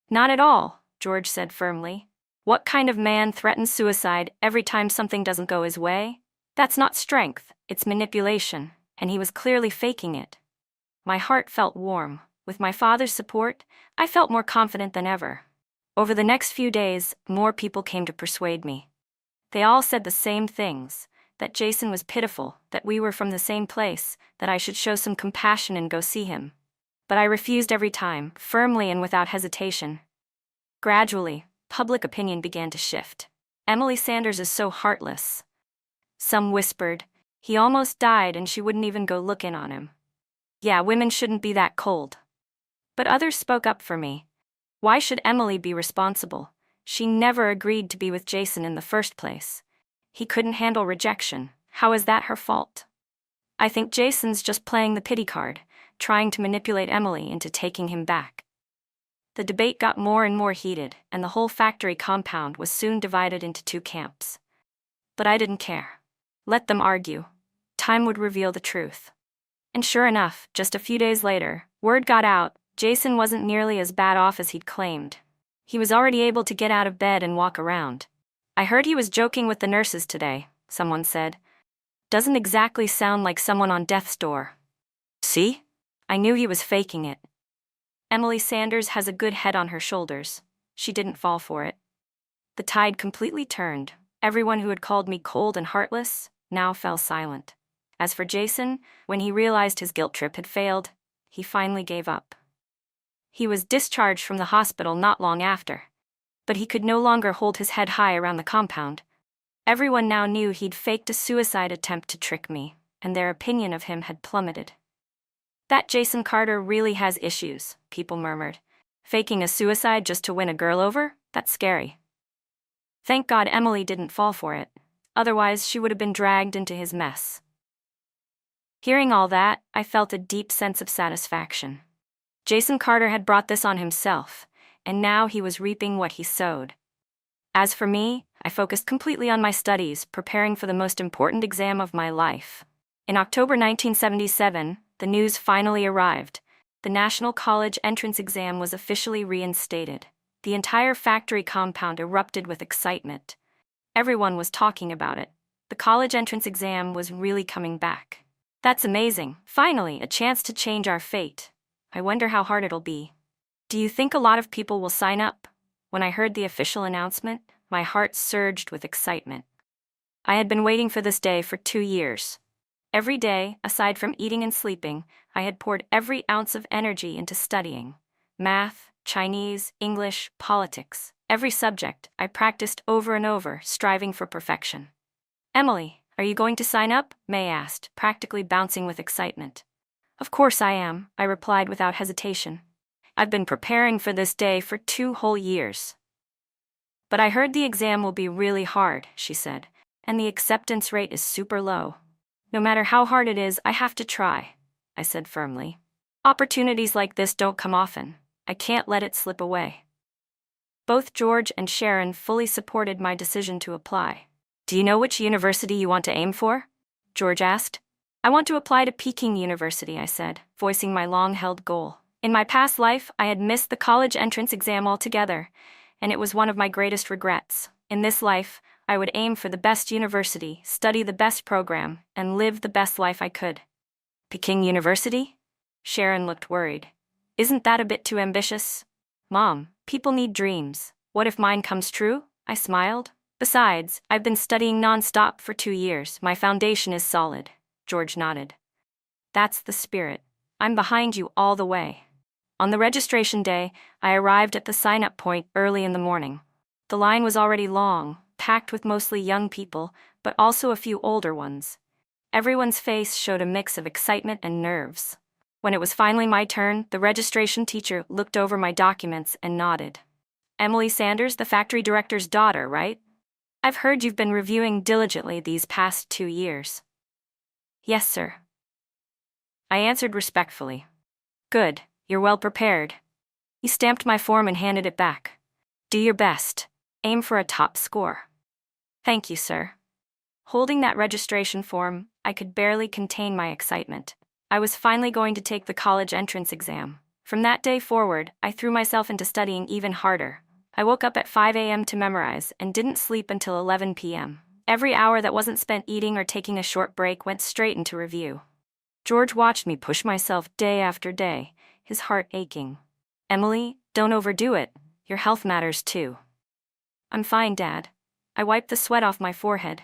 Not at all, George said firmly. What kind of man threatens suicide every time something doesn't go his way? That's not strength, it's manipulation, and he was clearly faking it. My heart felt warm. With my father's support, I felt more confident than ever. Over the next few days, more people came to persuade me. They all said the same things, that Jason was pitiful, that we were from the same place, that I should show some compassion and go see him. But I refused every time, firmly and without hesitation. Gradually, public opinion began to shift. Emily Sanders is so heartless. Some whispered, he almost died and she wouldn't even go look in on him. Yeah, women shouldn't be that cold. But others spoke up for me. Why should Emily be responsible? She never agreed to be with Jason in the first place. He couldn't handle rejection. How is that her fault? I think Jason's just playing the pity card, trying to manipulate Emily into taking him back. The debate got more and more heated, and the whole factory compound was soon divided into two camps. But I didn't care. Let them argue. Time would reveal the truth. And sure enough, just a few days later, word got out, Jason wasn't nearly as bad off as he'd claimed. He was already able to get out of bed and walk around. I heard he was joking with the nurses today, someone said. Doesn't exactly sound like someone on death's door. See? I knew he was faking it. Emily Sanders has a good head on her shoulders. She didn't fall for it. The tide completely turned. Everyone who had called me cold and heartless now fell silent. As for Jason, when he realized his guilt trip had failed, he finally gave up. He was discharged from the hospital not long after. But he could no longer hold his head high around the compound. Everyone now knew he'd faked a suicide attempt to trick me, and their opinion of him had plummeted. That Jason Carter really has issues, people murmured. Faking a suicide just to win a girl over? That's scary. Thank God Emily didn't fall for it. Otherwise, she would have been dragged into his mess. Hearing all that, I felt a deep sense of satisfaction. Jason Carter had brought this on himself, and now he was reaping what he sowed. As for me, I focused completely on my studies, preparing for the most important exam of my life. In October 1977, the news finally arrived. The National College Entrance Exam was officially reinstated. The entire factory compound erupted with excitement. Everyone was talking about it. The college entrance exam was really coming back. That's amazing. Finally, a chance to change our fate. I wonder how hard it'll be. Do you think a lot of people will sign up? When I heard the official announcement, my heart surged with excitement. I had been waiting for this day for 2 years. Every day, aside from eating and sleeping, I had poured every ounce of energy into studying. Math, Chinese, English, politics. Every subject, I practiced over and over, striving for perfection. Emily, are you going to sign up? May asked, practically bouncing with excitement. Of course I am, I replied without hesitation. I've been preparing for this day for 2 whole years. But I heard the exam will be really hard, she said, and the acceptance rate is super low. No matter how hard it is, I have to try, I said firmly. Opportunities like this don't come often. I can't let it slip away. Both George and Sharon fully supported my decision to apply. Do you know which university you want to aim for? George asked. I want to apply to Peking University, I said, voicing my long-held goal. In my past life, I had missed the college entrance exam altogether, and it was one of my greatest regrets. In this life, I would aim for the best university, study the best program, and live the best life I could. Peking University? Sharon looked worried. Isn't that a bit too ambitious? Mom, people need dreams. What if mine comes true? I smiled. Besides, I've been studying non-stop for 2 years. My foundation is solid. George nodded. That's the spirit. I'm behind you all the way. On the registration day, I arrived at the sign-up point early in the morning. The line was already long, packed with mostly young people, but also a few older ones. Everyone's face showed a mix of excitement and nerves. When it was finally my turn, the registration teacher looked over my documents and nodded. Emily Sanders, the factory director's daughter, right? I've heard you've been reviewing diligently these past 2 years. Yes, sir. I answered respectfully. Good, you're well prepared. He stamped my form and handed it back. Do your best. Aim for a top score. Thank you, sir. Holding that registration form, I could barely contain my excitement. I was finally going to take the college entrance exam. From that day forward, I threw myself into studying even harder. I woke up at 5 a.m. to memorize and didn't sleep until 11 p.m. Every hour that wasn't spent eating or taking a short break went straight into review. George watched me push myself day after day, his heart aching. Emily, don't overdo it. Your health matters too. I'm fine, Dad. I wiped the sweat off my forehead.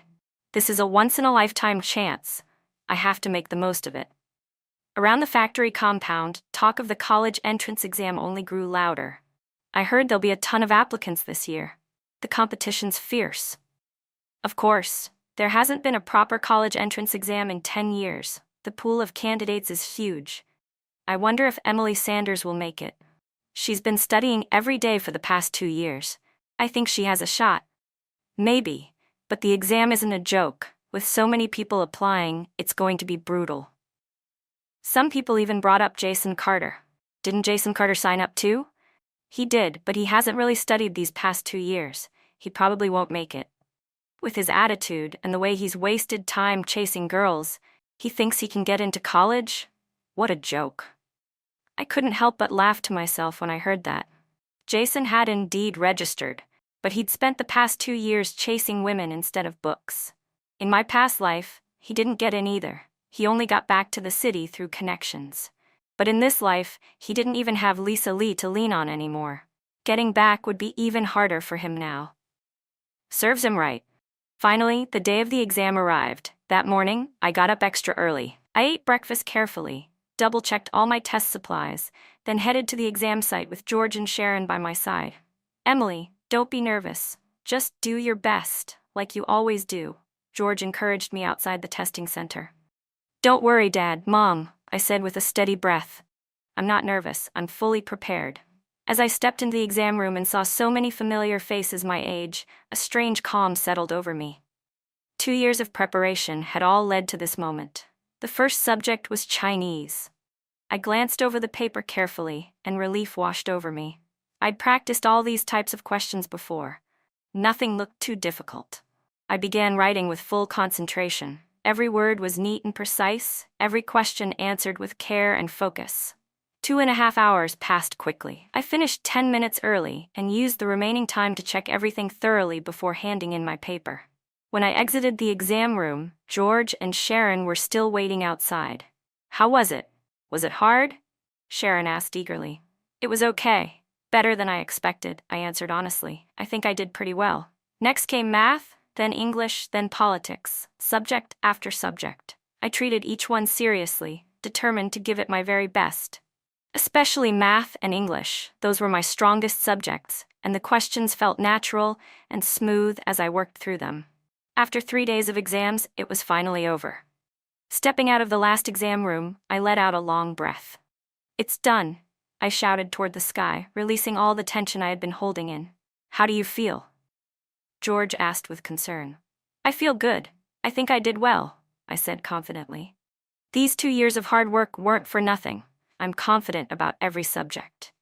This is a once-in-a-lifetime chance. I have to make the most of it. Around the factory compound, talk of the college entrance exam only grew louder. I heard there'll be a ton of applicants this year. The competition's fierce. Of course, there hasn't been a proper college entrance exam in 10 years. The pool of candidates is huge. I wonder if Emily Sanders will make it. She's been studying every day for the past 2 years. I think she has a shot. Maybe, but the exam isn't a joke. With so many people applying, it's going to be brutal. Some people even brought up Jason Carter. Didn't Jason Carter sign up too? He did, but he hasn't really studied these past 2 years. He probably won't make it. With his attitude and the way he's wasted time chasing girls, he thinks he can get into college? What a joke. I couldn't help but laugh to myself when I heard that. Jason had indeed registered, but he'd spent the past 2 years chasing women instead of books. In my past life, he didn't get in either. He only got back to the city through connections. But in this life, he didn't even have Lisa Lee to lean on anymore. Getting back would be even harder for him now. Serves him right. Finally, the day of the exam arrived. That morning, I got up extra early. I ate breakfast carefully, double-checked all my test supplies, then headed to the exam site with George and Sharon by my side. Emily, don't be nervous. Just do your best, like you always do, George encouraged me outside the testing center. Don't worry, Dad, Mom, I said with a steady breath. I'm not nervous, I'm fully prepared. As I stepped into the exam room and saw so many familiar faces my age, a strange calm settled over me. 2 years of preparation had all led to this moment. The first subject was Chinese. I glanced over the paper carefully, and relief washed over me. I'd practiced all these types of questions before. Nothing looked too difficult. I began writing with full concentration. Every word was neat and precise, every question answered with care and focus. 2.5 hours passed quickly. I finished 10 minutes early and used the remaining time to check everything thoroughly before handing in my paper. When I exited the exam room, George and Sharon were still waiting outside. How was it? Was it hard? Sharon asked eagerly. It was okay. Better than I expected, I answered honestly. I think I did pretty well. Next came math, then English, then politics, subject after subject. I treated each one seriously, determined to give it my very best. Especially math and English, those were my strongest subjects, and the questions felt natural and smooth as I worked through them. After 3 days of exams, it was finally over. Stepping out of the last exam room, I let out a long breath. It's done, I shouted toward the sky, releasing all the tension I had been holding in. How do you feel? George asked with concern. I feel good. I think I did well, I said confidently. These 2 years of hard work weren't for nothing. I'm confident about every subject.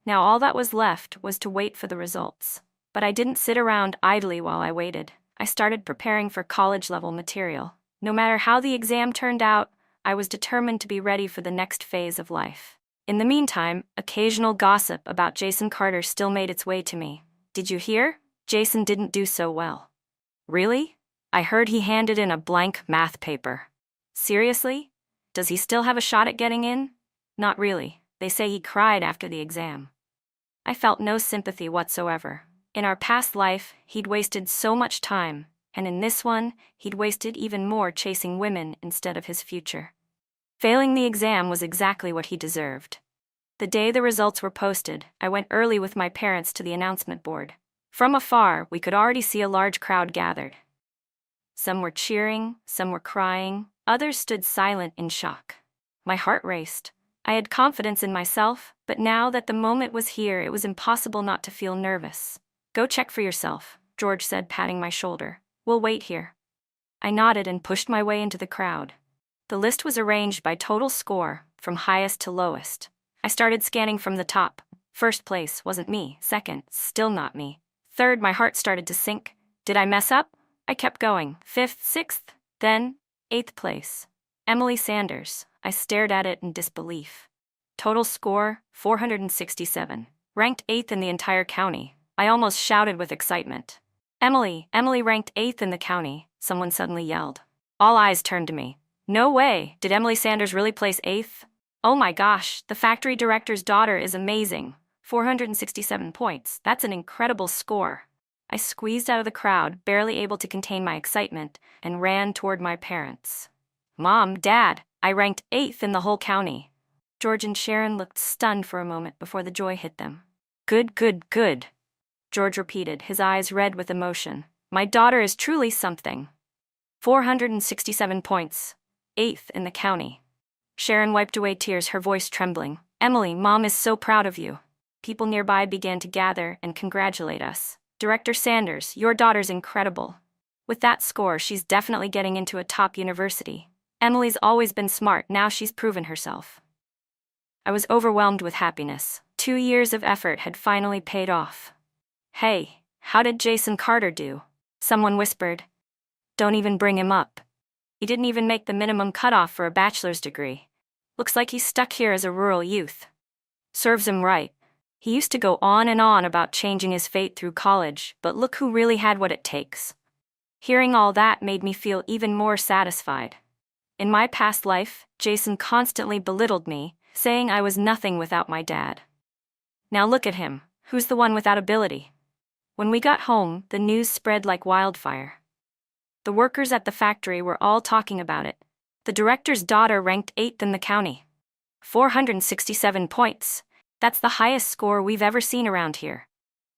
Now all that was left was to wait for the results. But I didn't sit around idly while I waited. I started preparing for college-level material. No matter how the exam turned out, I was determined to be ready for the next phase of life. In the meantime, occasional gossip about Jason Carter still made its way to me. Did you hear? Jason didn't do so well. Really? I heard he handed in a blank math paper. Seriously? Does he still have a shot at getting in? Not really. They say he cried after the exam. I felt no sympathy whatsoever. In our past life, he'd wasted so much time, and in this one, he'd wasted even more chasing women instead of his future. Failing the exam was exactly what he deserved. The day the results were posted, I went early with my parents to the announcement board. From afar, we could already see a large crowd gathered. Some were cheering, some were crying, others stood silent in shock. My heart raced. I had confidence in myself, but now that the moment was here, it was impossible not to feel nervous. Go check for yourself, George said, patting my shoulder. We'll wait here. I nodded and pushed my way into the crowd. The list was arranged by total score, from highest to lowest. I started scanning from the top. First place wasn't me. Second, still not me. Third, my heart started to sink. Did I mess up? I kept going. Fifth, sixth, then 8th place. Emily Sanders. I stared at it in disbelief. Total score, 467. Ranked 8th in the entire county. I almost shouted with excitement. Emily ranked 8th in the county, someone suddenly yelled. All eyes turned to me. No way, did Emily Sanders really place 8th? Oh my gosh, the factory director's daughter is amazing. 467 points, that's an incredible score. I squeezed out of the crowd, barely able to contain my excitement, and ran toward my parents. Mom, Dad, I ranked 8th in the whole county. George and Sharon looked stunned for a moment before the joy hit them. Good, good, good, George repeated, his eyes red with emotion. My daughter is truly something. 467 points. 8th in the county. Sharon wiped away tears, her voice trembling. Emily, Mom is so proud of you. People nearby began to gather and congratulate us. Director Sanders, your daughter's incredible. With that score, she's definitely getting into a top university. Emily's always been smart, now she's proven herself. I was overwhelmed with happiness. 2 years of effort had finally paid off. Hey, how did Jason Carter do? Someone whispered. Don't even bring him up. He didn't even make the minimum cutoff for a bachelor's degree. Looks like he's stuck here as a rural youth. Serves him right. He used to go on and on about changing his fate through college, but look who really had what it takes. Hearing all that made me feel even more satisfied. In my past life, Jason constantly belittled me, saying I was nothing without my dad. Now look at him, who's the one without ability? When we got home, the news spread like wildfire. The workers at the factory were all talking about it. The director's daughter ranked 8th in the county. 467 points. That's the highest score we've ever seen around here.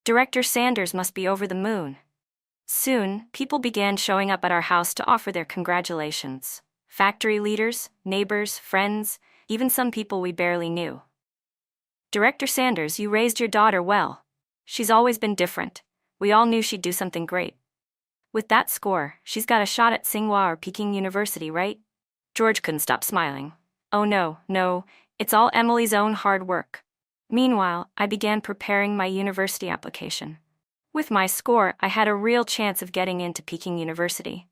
Director Sanders must be over the moon. Soon, people began showing up at our house to offer their congratulations. Factory leaders, neighbors, friends, even some people we barely knew. Director Sanders, you raised your daughter well. She's always been different. We all knew she'd do something great. With that score, she's got a shot at Tsinghua or Peking University, right? George couldn't stop smiling. Oh no, it's all Emily's own hard work. Meanwhile, I began preparing my university application. With my score, I had a real chance of getting into Peking University.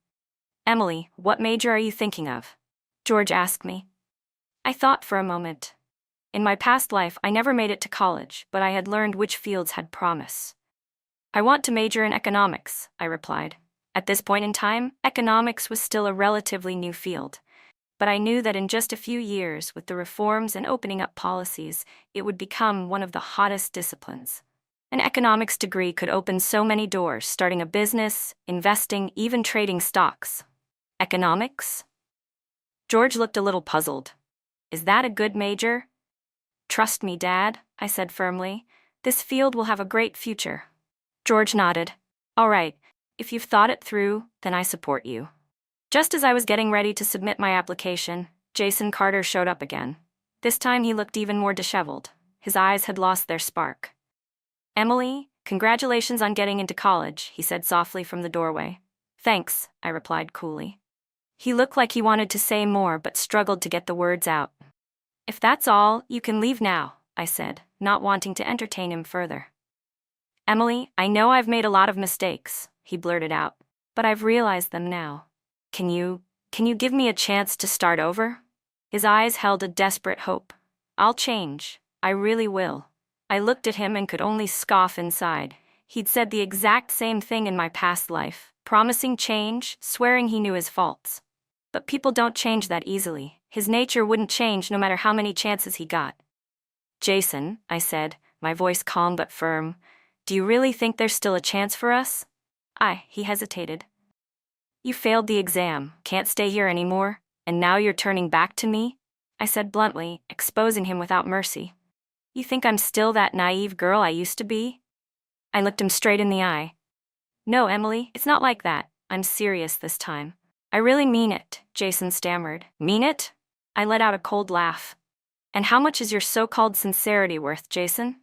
Emily, what major are you thinking of? George asked me. I thought for a moment. In my past life, I never made it to college, but I had learned which fields had promise. I want to major in economics, I replied. At this point in time, economics was still a relatively new field. But I knew that in just a few years, with the reforms and opening up policies, it would become one of the hottest disciplines. An economics degree could open so many doors, starting a business, investing, even trading stocks. Economics? George looked a little puzzled. Is that a good major? Trust me, Dad, I said firmly. This field will have a great future. George nodded. All right, if you've thought it through, then I support you. Just as I was getting ready to submit my application, Jason Carter showed up again. This time he looked even more disheveled. His eyes had lost their spark. Emily, congratulations on getting into college, he said softly from the doorway. Thanks, I replied coolly. He looked like he wanted to say more but struggled to get the words out. If that's all, you can leave now, I said, not wanting to entertain him further. Emily, I know I've made a lot of mistakes, he blurted out, but I've realized them now. Can you give me a chance to start over? His eyes held a desperate hope. I'll change. I really will. I looked at him and could only scoff inside. He'd said the exact same thing in my past life, promising change, swearing he knew his faults. But people don't change that easily. His nature wouldn't change no matter how many chances he got. Jason, I said, my voice calm but firm, do you really think there's still a chance for us? He hesitated. You failed the exam, can't stay here anymore, and now you're turning back to me? I said bluntly, exposing him without mercy. You think I'm still that naive girl I used to be? I looked him straight in the eye. No, Emily, it's not like that. I'm serious this time. I really mean it, Jason stammered. Mean it? I let out a cold laugh. And how much is your so-called sincerity worth, Jason?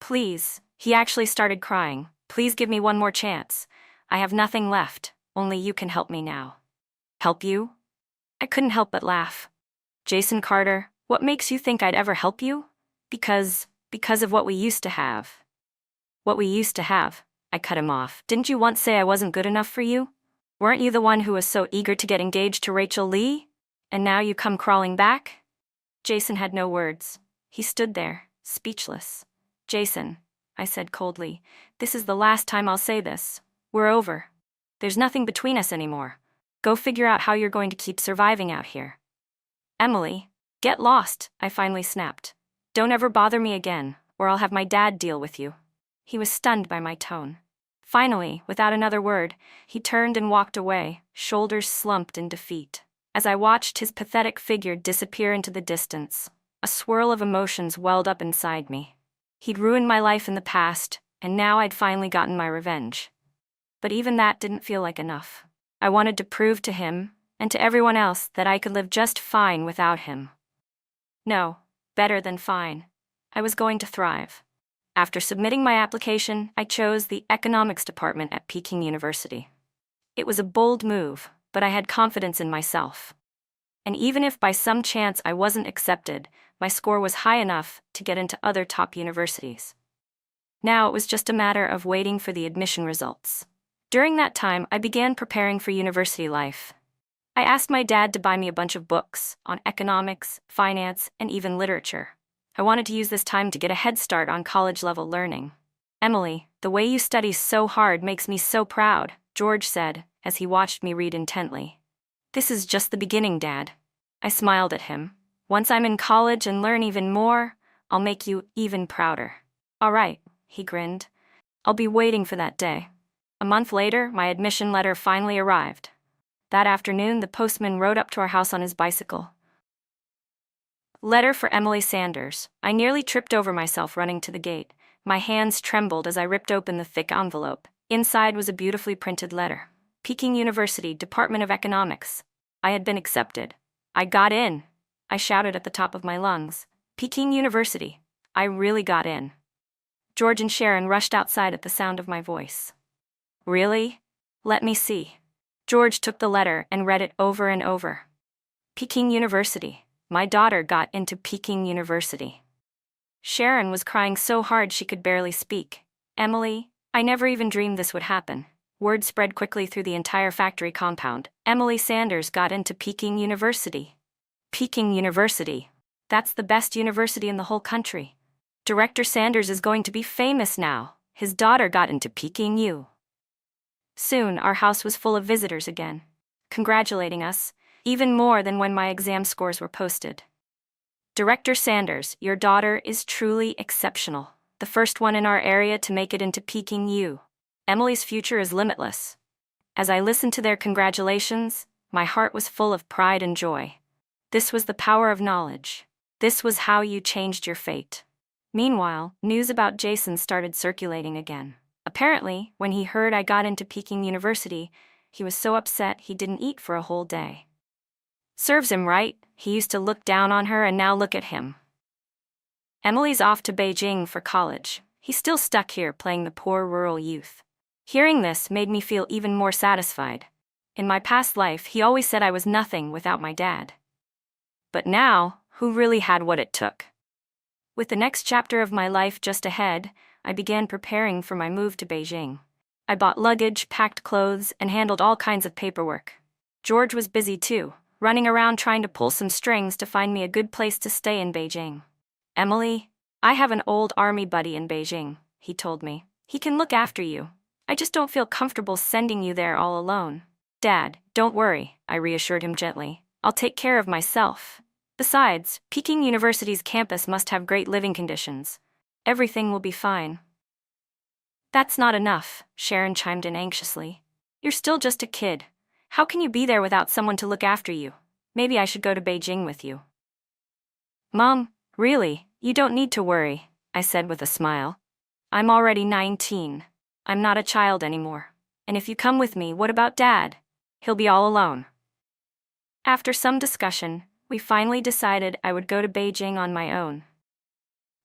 Please, he actually started crying. Please give me one more chance. I have nothing left. Only you can help me now. Help you? I couldn't help but laugh. Jason Carter, what makes you think I'd ever help you? Because of what we used to have. What we used to have, I cut him off. Didn't you once say I wasn't good enough for you? Weren't you the one who was so eager to get engaged to Rachel Lee? And now you come crawling back? Jason had no words. He stood there, speechless. Jason, I said coldly, this is the last time I'll say this. We're over. There's nothing between us anymore. Go figure out how you're going to keep surviving out here. Emily, get lost, I finally snapped. Don't ever bother me again, or I'll have my dad deal with you. He was stunned by my tone. Finally, without another word, he turned and walked away, shoulders slumped in defeat. As I watched his pathetic figure disappear into the distance, a swirl of emotions welled up inside me. He'd ruined my life in the past, and now I'd finally gotten my revenge. But even that didn't feel like enough. I wanted to prove to him, and to everyone else, that I could live just fine without him. No, better than fine. I was going to thrive. After submitting my application, I chose the economics department at Peking University. It was a bold move, but I had confidence in myself. And even if by some chance I wasn't accepted, my score was high enough to get into other top universities. Now it was just a matter of waiting for the admission results. During that time, I began preparing for university life. I asked my dad to buy me a bunch of books on economics, finance, and even literature. I wanted to use this time to get a head start on college-level learning. "Emily, the way you study so hard makes me so proud," George said, as he watched me read intently. "This is just the beginning, Dad." I smiled at him. "Once I'm in college and learn even more, I'll make you even prouder." "All right," he grinned. "I'll be waiting for that day." A month later, my admission letter finally arrived. That afternoon, the postman rode up to our house on his bicycle. Letter for Emily Sanders. I nearly tripped over myself running to the gate. My hands trembled as I ripped open the thick envelope. Inside was a beautifully printed letter. Peking University, Department of Economics. I had been accepted. I got in. I shouted at the top of my lungs. Peking University. I really got in. George and Sharon rushed outside at the sound of my voice. "Really? Let me see." George took the letter and read it over and over. Peking University. My daughter got into Peking University. Sharon was crying so hard she could barely speak. "Emily, I never even dreamed this would happen." Word spread quickly through the entire factory compound. Emily Sanders got into Peking University. Peking University. That's the best university in the whole country. Director Sanders is going to be famous now. His daughter got into Peking U. Soon, our house was full of visitors again, congratulating us, even more than when my exam scores were posted. "Director Sanders, your daughter is truly exceptional. The first one in our area to make it into Peking U. Emily's future is limitless." As I listened to their congratulations, my heart was full of pride and joy. This was the power of knowledge. This was how you changed your fate. Meanwhile, news about Jason started circulating again. Apparently, when he heard I got into Peking University, he was so upset he didn't eat for a whole day. Serves him right. He used to look down on her, and now look at him. Emily's off to Beijing for college. He's still stuck here playing the poor rural youth. Hearing this made me feel even more satisfied. In my past life, he always said I was nothing without my dad. But now, who really had what it took? With the next chapter of my life just ahead, I began preparing for my move to Beijing. I bought luggage, packed clothes, and handled all kinds of paperwork. George was busy too, running around trying to pull some strings to find me a good place to stay in Beijing. "Emily, I have an old army buddy in Beijing," he told me. "He can look after you. I just don't feel comfortable sending you there all alone." "Dad, don't worry," I reassured him gently. "I'll take care of myself. Besides, Peking University's campus must have great living conditions. Everything will be fine." "That's not enough," Sharon chimed in anxiously. "You're still just a kid. How can you be there without someone to look after you? Maybe I should go to Beijing with you." "Mom, really, you don't need to worry," I said with a smile. "I'm already 19. I'm not a child anymore. And if you come with me, what about Dad? He'll be all alone." After some discussion, we finally decided I would go to Beijing on my own.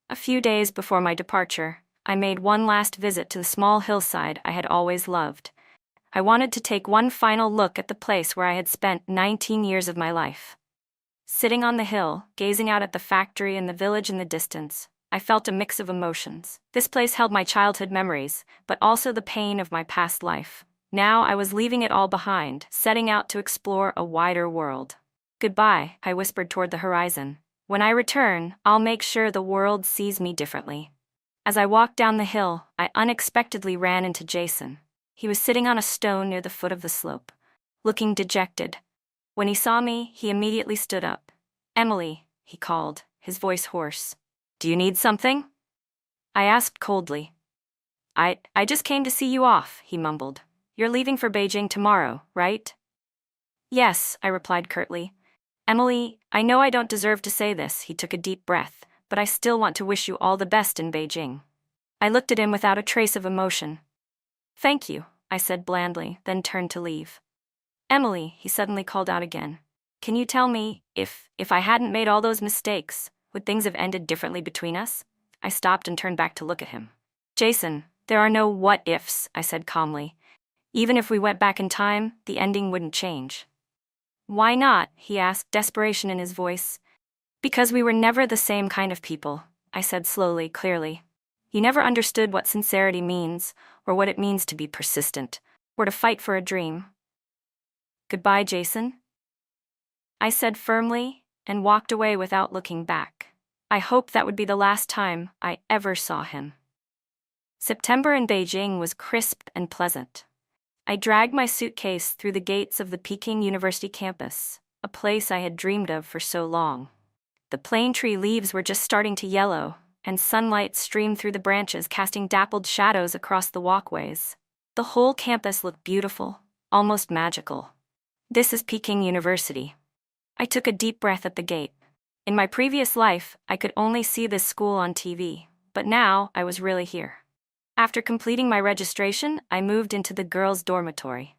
A few days before my departure, I made one last visit to the small hillside I had always loved. I wanted to take one final look at the place where I had spent 19 years of my life. Sitting on the hill, gazing out at the factory and the village in the distance, I felt a mix of emotions. This place held my childhood memories, but also the pain of my past life. Now I was leaving it all behind, setting out to explore a wider world. "Goodbye," I whispered toward the horizon. "When I return, I'll make sure the world sees me differently." As I walked down the hill, I unexpectedly ran into Jason. He was sitting on a stone near the foot of the slope, looking dejected. When he saw me, he immediately stood up. "Emily," he called, his voice hoarse. "Do you need something?" I asked coldly. I just came to see you off," he mumbled. "You're leaving for Beijing tomorrow, right?" "Yes," I replied curtly. "Emily, I know I don't deserve to say this," he took a deep breath, but I still want to wish you all the best in Beijing. I looked at him without a trace of emotion. Thank you, I said blandly, then turned to leave. Emily, he suddenly called out again. Can you tell me, if I hadn't made all those mistakes, would things have ended differently between us? I stopped and turned back to look at him. Jason, there are no what-ifs, I said calmly. Even if we went back in time, the ending wouldn't change. Why not? He asked, desperation in his voice. Because we were never the same kind of people, I said slowly, clearly. You never understood what sincerity means, or what it means to be persistent, or to fight for a dream. Goodbye, Jason, I said firmly, and walked away without looking back. I hoped that would be the last time I ever saw him. September in Beijing was crisp and pleasant. I dragged my suitcase through the gates of the Peking University campus, a place I had dreamed of for so long. The plane tree leaves were just starting to yellow, and sunlight streamed through the branches, casting dappled shadows across the walkways. The whole campus looked beautiful, almost magical. This is Peking University. I took a deep breath at the gate. In my previous life, I could only see this school on TV, but now I was really here. After completing my registration, I moved into the girls' dormitory.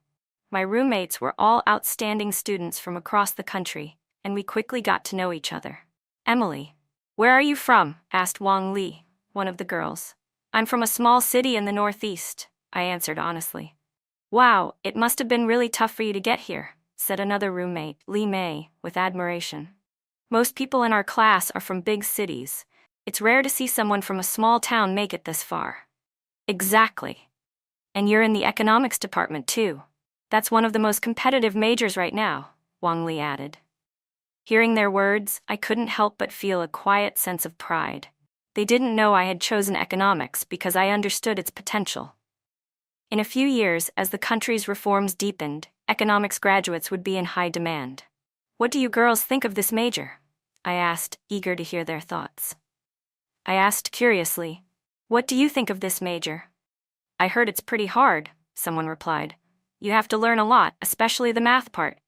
My roommates were all outstanding students from across the country, and we quickly got to know each other. Emily, where are you from? Asked Wang Li, one of the girls. I'm from a small city in the northeast, I answered honestly. Wow, it must have been really tough for you to get here, said another roommate, Li Mei, with admiration. Most people in our class are from big cities. It's rare to see someone from a small town make it this far. Exactly. And you're in the economics department too. That's one of the most competitive majors right now, Wang Li added. Hearing their words, I couldn't help but feel a quiet sense of pride. They didn't know I had chosen economics because I understood its potential. In a few years, as the country's reforms deepened, economics graduates would be in high demand. What do you girls think of this major? I asked, eager to hear their thoughts. I asked curiously, what do you think of this major? I heard it's pretty hard, someone replied. You have to learn a lot, especially the math part.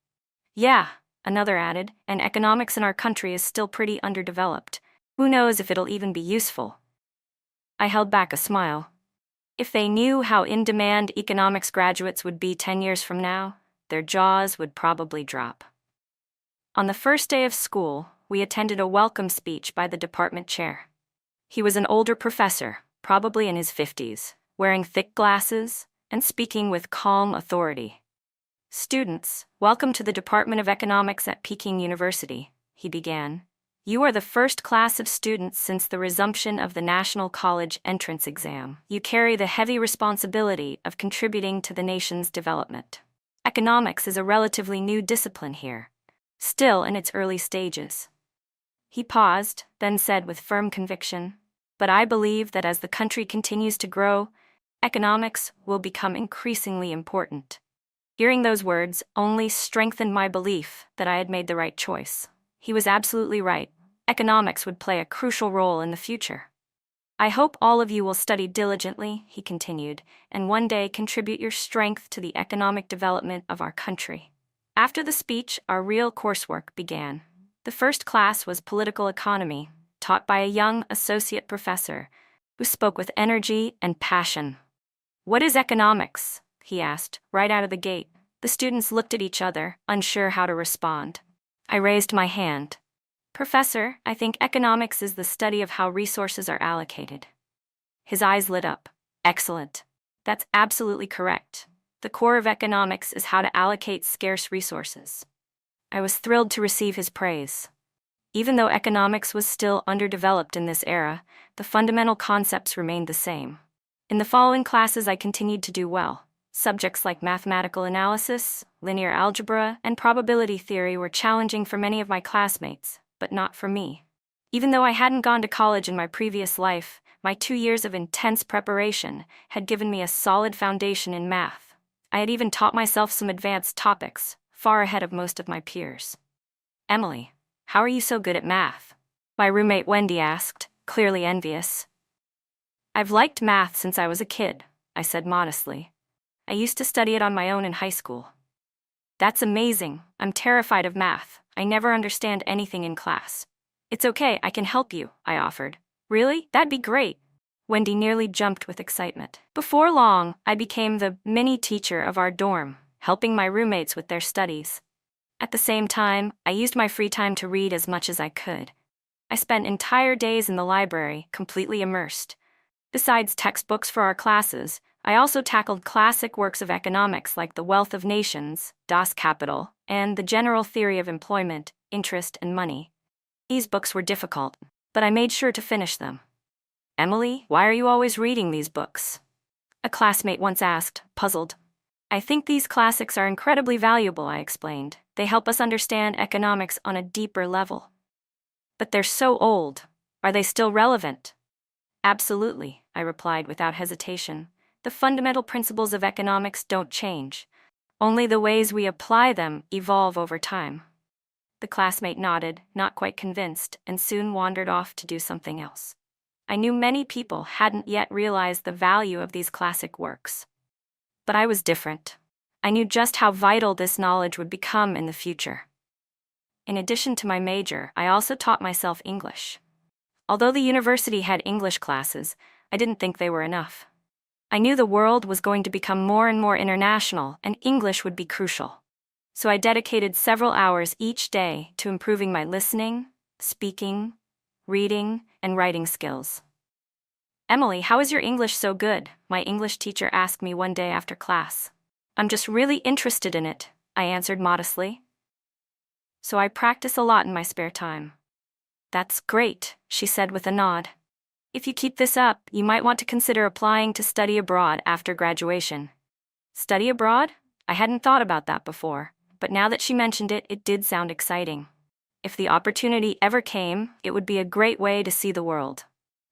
Yeah, another added, and economics in our country is still pretty underdeveloped. Who knows if it'll even be useful? I held back a smile. If they knew how in-demand economics graduates would be 10 years from now, their jaws would probably drop. On the first day of school, we attended a welcome speech by the department chair. He was an older professor, probably in his 50s, wearing thick glasses and speaking with calm authority. Students, welcome to the Department of Economics at Peking University, he began. You are the first class of students since the resumption of the National College entrance exam. You carry the heavy responsibility of contributing to the nation's development. Economics is a relatively new discipline here, still in its early stages. He paused, then said with firm conviction, but I believe that as the country continues to grow, economics will become increasingly important. Hearing those words only strengthened my belief that I had made the right choice. He was absolutely right. Economics would play a crucial role in the future. I hope all of you will study diligently, he continued, and one day contribute your strength to the economic development of our country. After the speech, our real coursework began. The first class was political economy, taught by a young associate professor who spoke with energy and passion. What is economics? He asked, right out of the gate. The students looked at each other, unsure how to respond. I raised my hand. Professor, I think economics is the study of how resources are allocated. His eyes lit up. Excellent. That's absolutely correct. The core of economics is how to allocate scarce resources. I was thrilled to receive his praise. Even though economics was still underdeveloped in this era, the fundamental concepts remained the same. In the following classes, I continued to do well. Subjects like mathematical analysis, linear algebra, and probability theory were challenging for many of my classmates, but not for me. Even though I hadn't gone to college in my previous life, my 2 years of intense preparation had given me a solid foundation in math. I had even taught myself some advanced topics, far ahead of most of my peers. Emily, how are you so good at math? My roommate Wendy asked, clearly envious. I've liked math since I was a kid, I said modestly. I used to study it on my own in high school. That's amazing. I'm terrified of math. I never understand anything in class. It's okay, I can help you, I offered. Really? That'd be great. Wendy nearly jumped with excitement. Before long, I became the mini teacher of our dorm, helping my roommates with their studies. At the same time, I used my free time to read as much as I could. I spent entire days in the library, completely immersed. Besides textbooks for our classes, I also tackled classic works of economics like The Wealth of Nations, Das Kapital, and The General Theory of Employment, Interest and Money. These books were difficult, but I made sure to finish them. Emily, why are you always reading these books? A classmate once asked, puzzled. I think these classics are incredibly valuable, I explained. They help us understand economics on a deeper level. But they're so old. Are they still relevant? Absolutely, I replied without hesitation. The fundamental principles of economics don't change. Only the ways we apply them evolve over time. The classmate nodded, not quite convinced, and soon wandered off to do something else. I knew many people hadn't yet realized the value of these classic works. But I was different. I knew just how vital this knowledge would become in the future. In addition to my major, I also taught myself English. Although the university had English classes, I didn't think they were enough. I knew the world was going to become more and more international, and English would be crucial. So I dedicated several hours each day to improving my listening, speaking, reading, and writing skills. Emily, how is your English so good? My English teacher asked me one day after class. I'm just really interested in it, I answered modestly. So I practice a lot in my spare time. That's great, she said with a nod. If you keep this up, you might want to consider applying to study abroad after graduation. Study abroad? I hadn't thought about that before, but now that she mentioned it, it did sound exciting. If the opportunity ever came, it would be a great way to see the world.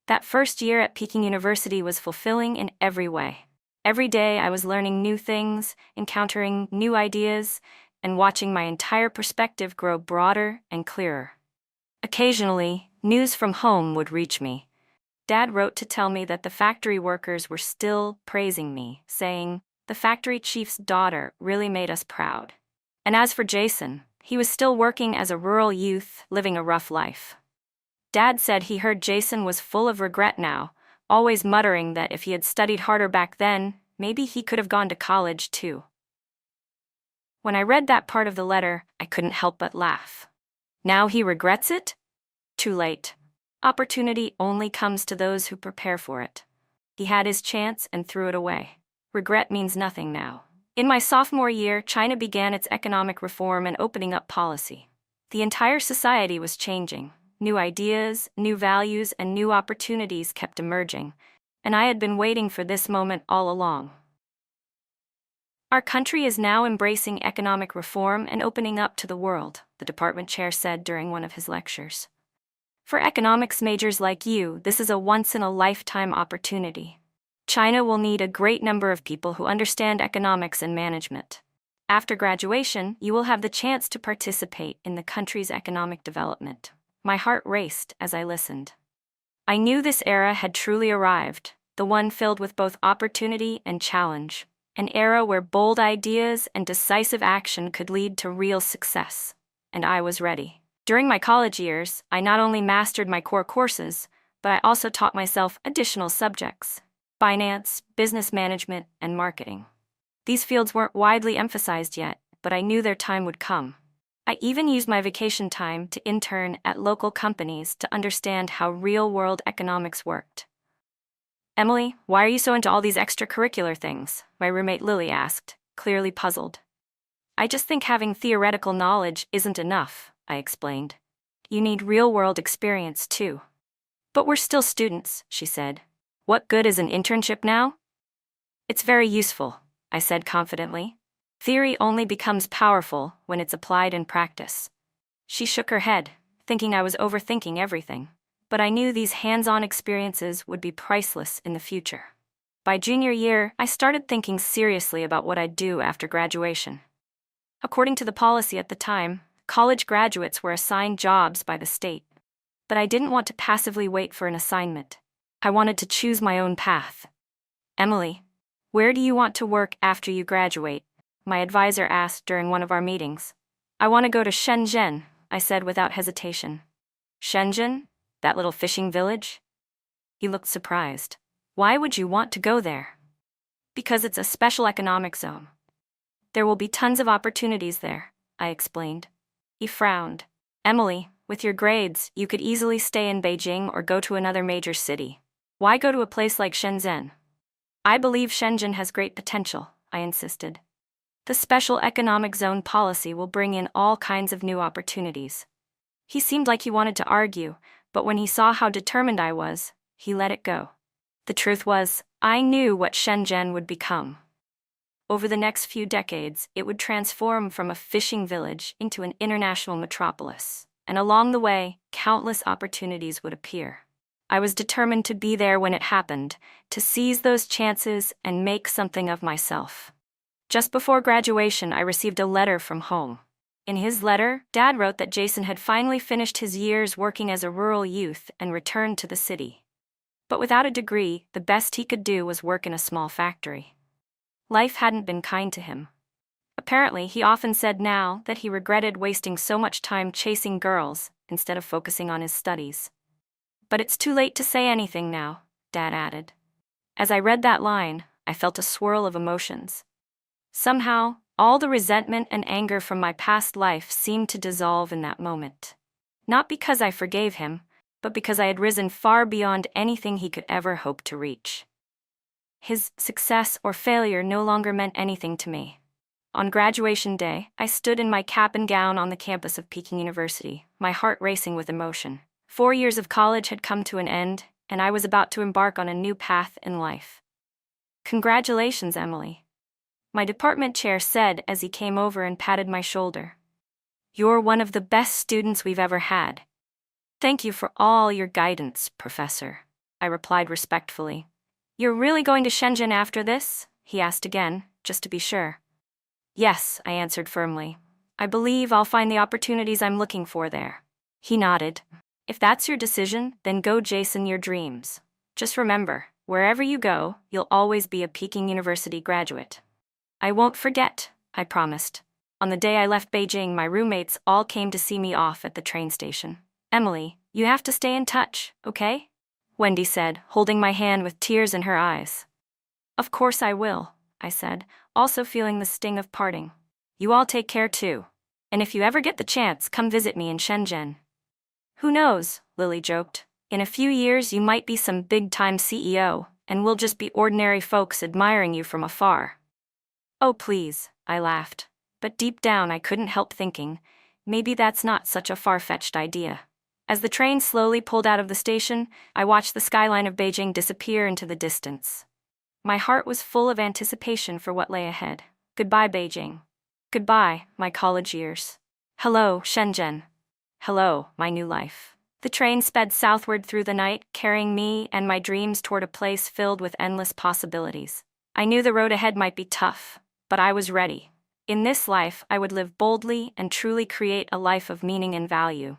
That first year at Peking University was fulfilling in every way. Every day I was learning new things, encountering new ideas, and watching my entire perspective grow broader and clearer. Occasionally, news from home would reach me. Dad wrote to tell me that the factory workers were still praising me, saying, "The factory chief's daughter really made us proud." And as for Jason, he was still working as a rural youth, living a rough life. Dad said he heard Jason was full of regret now, always muttering that if he had studied harder back then, maybe he could have gone to college too. When I read that part of the letter, I couldn't help but laugh. Now he regrets it? Too late. Opportunity only comes to those who prepare for it. He had his chance and threw it away. Regret means nothing now. In my sophomore year, China began its economic reform and opening up policy. The entire society was changing. New ideas, new values, and new opportunities kept emerging, and I had been waiting for this moment all along. Our country is now embracing economic reform and opening up to the world, the department chair said during one of his lectures. For economics majors like you, this is a once-in-a-lifetime opportunity. China will need a great number of people who understand economics and management. After graduation, you will have the chance to participate in the country's economic development. My heart raced as I listened. I knew this era had truly arrived, the one filled with both opportunity and challenge, an era where bold ideas and decisive action could lead to real success. And I was ready. During my college years, I not only mastered my core courses, but I also taught myself additional subjects: finance, business management, and marketing. These fields weren't widely emphasized yet, but I knew their time would come. I even used my vacation time to intern at local companies to understand how real-world economics worked. Emily, why are you so into all these extracurricular things? My roommate Lily asked, clearly puzzled. I just think having theoretical knowledge isn't enough, I explained. You need real-world experience too. But we're still students, she said. What good is an internship now? It's very useful, I said confidently. Theory only becomes powerful when it's applied in practice. She shook her head, thinking I was overthinking everything. But I knew these hands-on experiences would be priceless in the future. By junior year, I started thinking seriously about what I'd do after graduation. According to the policy at the time, college graduates were assigned jobs by the state. But I didn't want to passively wait for an assignment. I wanted to choose my own path. Emily, where do you want to work after you graduate? My advisor asked during one of our meetings. I want to go to Shenzhen, I said without hesitation. Shenzhen? That little fishing village? He looked surprised. Why would you want to go there? Because it's a special economic zone. There will be tons of opportunities there, I explained. He frowned. Emily, with your grades, you could easily stay in Beijing or go to another major city. Why go to a place like Shenzhen? I believe Shenzhen has great potential, I insisted. The special economic zone policy will bring in all kinds of new opportunities. He seemed like he wanted to argue, but when he saw how determined I was, he let it go. The truth was, I knew what Shenzhen would become. Over the next few decades, it would transform from a fishing village into an international metropolis, and along the way, countless opportunities would appear. I was determined to be there when it happened, to seize those chances and make something of myself. Just before graduation, I received a letter from home. In his letter, Dad wrote that Jason had finally finished his years working as a rural youth and returned to the city. But without a degree, the best he could do was work in a small factory. Life hadn't been kind to him. Apparently, he often said now that he regretted wasting so much time chasing girls instead of focusing on his studies. But it's too late to say anything now, Dad added. As I read that line, I felt a swirl of emotions. Somehow, all the resentment and anger from my past life seemed to dissolve in that moment. Not because I forgave him, but because I had risen far beyond anything he could ever hope to reach. His success or failure no longer meant anything to me. On graduation day, I stood in my cap and gown on the campus of Peking University, my heart racing with emotion. 4 years of college had come to an end, and I was about to embark on a new path in life. Congratulations, Emily, my department chair said as he came over and patted my shoulder. You're one of the best students we've ever had. Thank you for all your guidance, Professor, I replied respectfully. You're really going to Shenzhen after this? He asked again, just to be sure. Yes, I answered firmly. I believe I'll find the opportunities I'm looking for there. He nodded. If that's your decision, then go chase your dreams. Just remember, wherever you go, you'll always be a Peking University graduate. I won't forget, I promised. On the day I left Beijing, my roommates all came to see me off at the train station. Emily, you have to stay in touch, okay? Wendy said, holding my hand with tears in her eyes. Of course I will, I said, also feeling the sting of parting. You all take care too. And if you ever get the chance, come visit me in Shenzhen. Who knows, Lily joked. In a few years you might be some big-time CEO, and we'll just be ordinary folks admiring you from afar. Oh please, I laughed. But deep down I couldn't help thinking, maybe that's not such a far-fetched idea. As the train slowly pulled out of the station, I watched the skyline of Beijing disappear into the distance. My heart was full of anticipation for what lay ahead. Goodbye, Beijing. Goodbye, my college years. Hello, Shenzhen. Hello, my new life. The train sped southward through the night, carrying me and my dreams toward a place filled with endless possibilities. I knew the road ahead might be tough, but I was ready. In this life, I would live boldly and truly create a life of meaning and value.